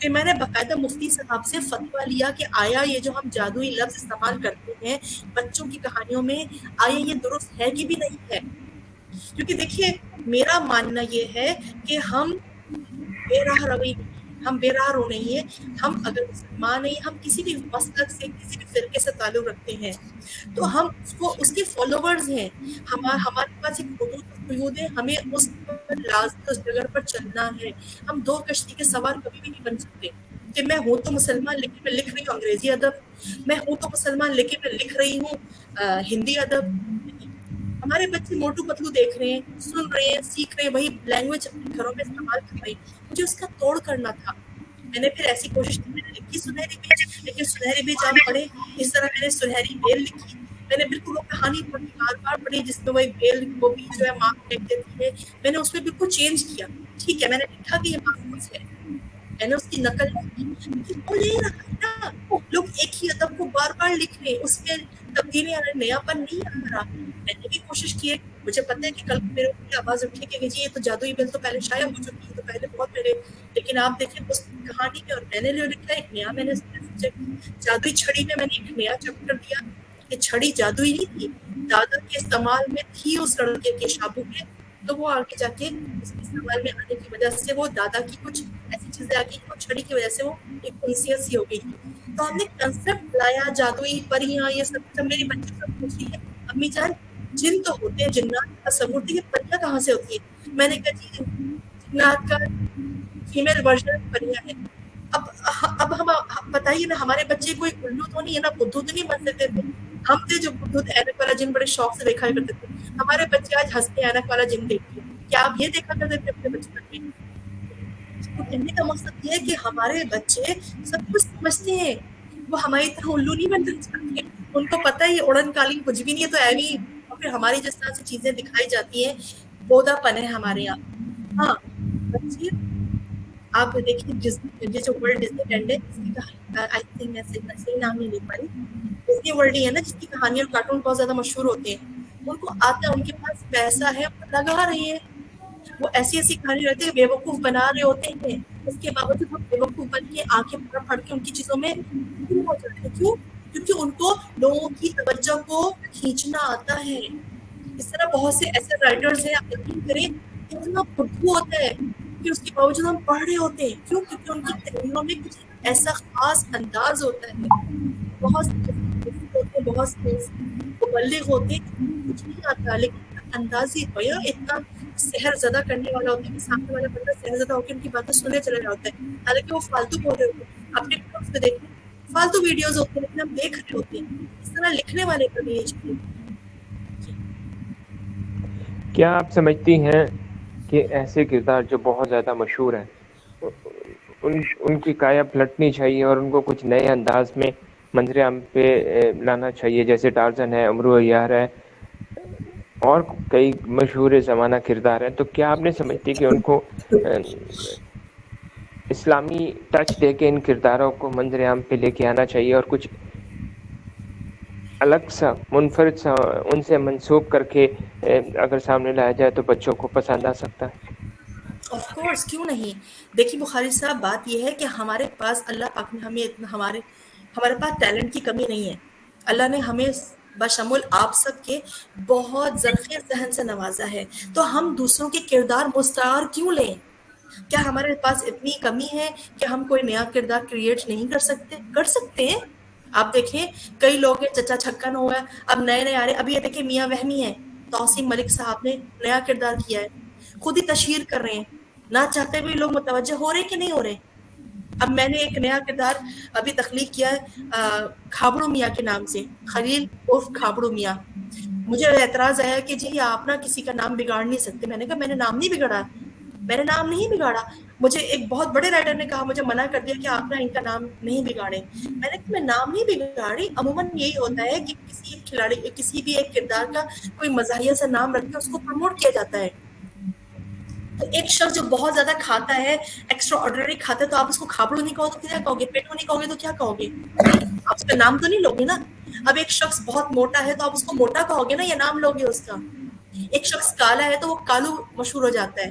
پھر میں نے باقاعدہ مفتی صاحب سے فتویٰ لیا کہ آیا یہ جو ہم جادوئی لفظ استعمال کرتے ہیں بچوں کی کہانیوں میں، آیا یہ درست ہے کہ بھی نہیں ہے؟ کیونکہ دیکھیے میرا ماننا یہ ہے کہ ہم بے راہ روی نہیں، ہم بے راہ رو نہیں ہیں. ہم اگر مسلمان ہیں، ہم کسی بھی مسلک سے کسی بھی فرقے سے تعلق رکھتے ہیں تو ہم اس کے فالوورز ہیں. ہمارے پاس ایک حدود و قیود ہے، ہمیں اس پر لازم اس جگہ پر چلنا ہے. ہم دو کشتی کے سوار کبھی بھی نہیں بن سکتے کہ میں ہوں تو مسلمان لیکن میں لکھ رہی ہوں انگریزی ادب، میں ہوں تو مسلمان لیکن میں لکھ رہی ہوں ہندی ادب. ہمارے بچے موٹو پتلو دیکھ رہے ہیں، سن رہے ہیں، سیکھ رہے ہیں، وہی لینگویج اپنے گھروں میں استعمال کر رہے ہیں. مجھے اس کا توڑ کرنا تھا. میں نے پھر ایسی کوشش کی، میں نے لکھی سنہری بیج، لیکن سنہری بیج آپ پڑھیں اس طرح میں نے سنہری بیل لکھی. میں نے بالکل وہ کہانی پڑھی، بار بار پڑھی جس میں وہ ایک بیل وہ بھی جو ہے ماں پھینک دیتی ہے. میں نے اس میں بالکل چینج کیا. ٹھیک ہے میں نے لکھا کہ یہ محفوظ ہے، میں نے اس کی نقل کی، لیکن وہ نہیں رہا نا. لوگ ایک ہی ادب کو بار بار لکھ رہے ہیں، اس میں تبدیلی نیا پن نہیں آ رہا. میں نے بھی کوشش کی ہے، مجھے پتہ ہے کہ کل میرے اوپر آواز اٹھے کہ جی یہ تو جادوئی بیل تو پہلے شائع ہو چکی ہے، تو پہلے بہت پہلے. لیکن آپ دیکھیں اس کہانی میں اور میں نے جو لکھا ہے ایک نیا، میں نے جادوئی چھڑی میں نے ایک نیا چیپٹر دیا کہ چھڑی جادوئی نہیں تھی، دادا کے استعمال میں تھی اس لڑکے کے شابو کے. تو وہ آگے جا کے اس کے استعمال میں آنے کی وجہ سے وہ دادا کی کچھ ایسی چیزیں آ گئی، وہ چھڑی کی وجہ سے وہ ایک انسیت سی ہو گئی. تو ہم نے کنسپٹ لایا جادوئی پریاں یہ سب. جب میری بچی سب پوچھی ہے امی جان جن تو ہوتے ہیں، جنات کا تصور ہوتی ہے، پریاں کہاں سے ہوتی ہیں؟ میں نے کہا جی جنات کا فیمیل ورژن پریاں ہے. اب ہم بتائیے نا، ہمارے بچے کوئی الو تو نہیں ہے نا، بدھو تو نہیں بن سکتے تھے. ہم تھے جو بدھو اینک والا جن بڑے شوق سے دیکھا کرتے تھے. ہمارے بچے آج ہنستے اینک والا جن دیکھ کے. کیا آپ یہ دیکھا کرتے تھے اپنے بچپن میں؟ تو کہنے کا مقصد یہ ہے کہ ہمارے بچے سب کچھ سمجھتے ہیں، وہ ہماری طرح الو نہیں بننا چاہتے. ان کو پتہ ہے یہ اڑن قالین کچھ بھی نہیں ہے، تو ایوی اور پھر ہماری جس طرح سے چیزیں دکھائی جاتی ہیں بودا پن ہے ہمارے یہاں. ہاں بچے آپ دیکھیے یہ جو ورلڈ ڈزنی لینڈ ہے اس کی آئی تھنک میں صحیح نام نہیں لکھ پائی، ڈزنی ورلڈ ہی ہے نا جس کی کہانی اور کارٹون بہت زیادہ مشہور ہوتے ہیں. ان کو آتا ہے، ان کے پاس پیسہ ہے، وہ لگا رہے ہیں، وہ ایسی ایسی کہانی رہتے ہیں، بیوقوف بنا رہے ہوتے ہیں. اس کے باوجود ہم بیوقوف بن کے آنکھیں پھڑ کے ان کی چیزوں میں ہو جاتے ہیں. کیوں؟ کیونکہ ان کو لوگوں کی توجہ کو کھینچنا آتا ہے. اس طرح بہت سے ایسے رائٹرز ہیں، آپ یقین کریں اتنا بدبو ہوتا ہے کہ اس کے باوجود ہم پڑھ رہے ہوتے ہیں. کیوں؟ کیونکہ ان کی تحریروں میں کچھ ایسا خاص انداز ہوتا ہے. بہت سے ہوتے ہیں، بہت سے مبلغ ہوتے ہیں، کچھ نہیں آتا لیکن انداز ہی ہویا اتنا سحر زدہ کرنے والا ہوتا ہے کہ سامنے والا بندہ سحر زدہ ہو کے ان کی باتیں سنے چلا رہا ہوتا ہے، حالانکہ وہ فالتو بول رہے ہوتے ہیں. آپ ٹک ٹاکس پہ دیکھیں فالتو ویڈیوز ہوتے ہیں لیکن ہم دیکھ رہے ہوتے ہیں. اس طرح لکھنے والے کا بھی یہ چیز. کیا آپ سمجھتی ہیں کہ ایسے کردار جو بہت زیادہ مشہور ہیں ان کی کایا پلٹنی چاہیے اور ان کو کچھ نئے انداز میں منظر عام پہ لانا چاہیے، جیسے ٹارزن ہے، امرو عیار ہے اور کئی مشہور زمانہ کردار ہیں؟ تو کیا آپ نے سمجھتی کہ ان کو اسلامی ٹچ دے کے ان کرداروں کو منظر عام پہ لے کے آنا چاہیے اور کچھ الگ سا منفرد سا ان سے منسوب کر کے اگر سامنے لایا جائے تو بچوں کو پسند آ سکتا ہے؟ آف کورس، کیوں نہیں. دیکھیے بخاری صاحب بات یہ ہے کہ ہمارے پاس اللہ پاک نے ہمیں ہمارے پاس ٹیلنٹ کی کمی نہیں ہے. اللہ نے ہمیں بشمول آپ سب کے بہت زرخیز ذہن سے نوازا ہے. تو ہم دوسروں کے کردار مستعار کیوں لیں؟ کیا ہمارے پاس اتنی کمی ہے کہ ہم کوئی نیا کردار کریٹ نہیں کر سکتے؟ کر سکتے ہیں. آپ دیکھیں کئی لوگ ہیں، چچا چھکن ہوا ہے، اب نئے نئے آ رہے. ابھی یہ دیکھیں میاں وہمی ہے، توسیم ملک صاحب نے نیا کردار کیا ہے، خود ہی تشہیر کر رہے ہیں. نہ چاہتے ہوئے لوگ متوجہ ہو رہے کہ نہیں ہو رہے. اب میں نے ایک نیا کردار ابھی تخلیق کیا ہے کھابڑو میاں کے نام سے، خلیل عرف کھابڑو میاں. مجھے اعتراض آیا کہ جی آپ نا کسی کا نام بگاڑ نہیں سکتے. میں نے کہا میں نے نام نہیں بگاڑا، میں نے نام نہیں بگاڑا. مجھے ایک بہت بڑے رائٹر نے کہا، مجھے منع کر دیا کہ آپ نا ان کا نام نہیں بگاڑیں. میں نے کہا میں نام نہیں بگاڑی. عموماً یہی ہوتا ہے کہ کسی ایک کھلاڑی کسی بھی ایک کردار کا کوئی مزاحیہ سے نام رکھ کے اس کو پروموٹ کیا جاتا ہے. تو ایک شخص جو بہت زیادہ کھاتا ہے، ایکسٹرا آرڈنری کھاتا ہے، تو آپ اس کو کھابڑو نہیں کہو تو کیا کہو گے؟ پیٹو نہیں کہو گے تو کیا کہو گے؟ آپ اس کا نام تو نہیں لوگے نا. اب ایک شخص بہت موٹا ہے تو آپ اس کو موٹا کہو گے نا، یا نام لوگے اس کا. ایک شخص کالا ہے تو وہ کالو مشہور ہو جاتا ہے.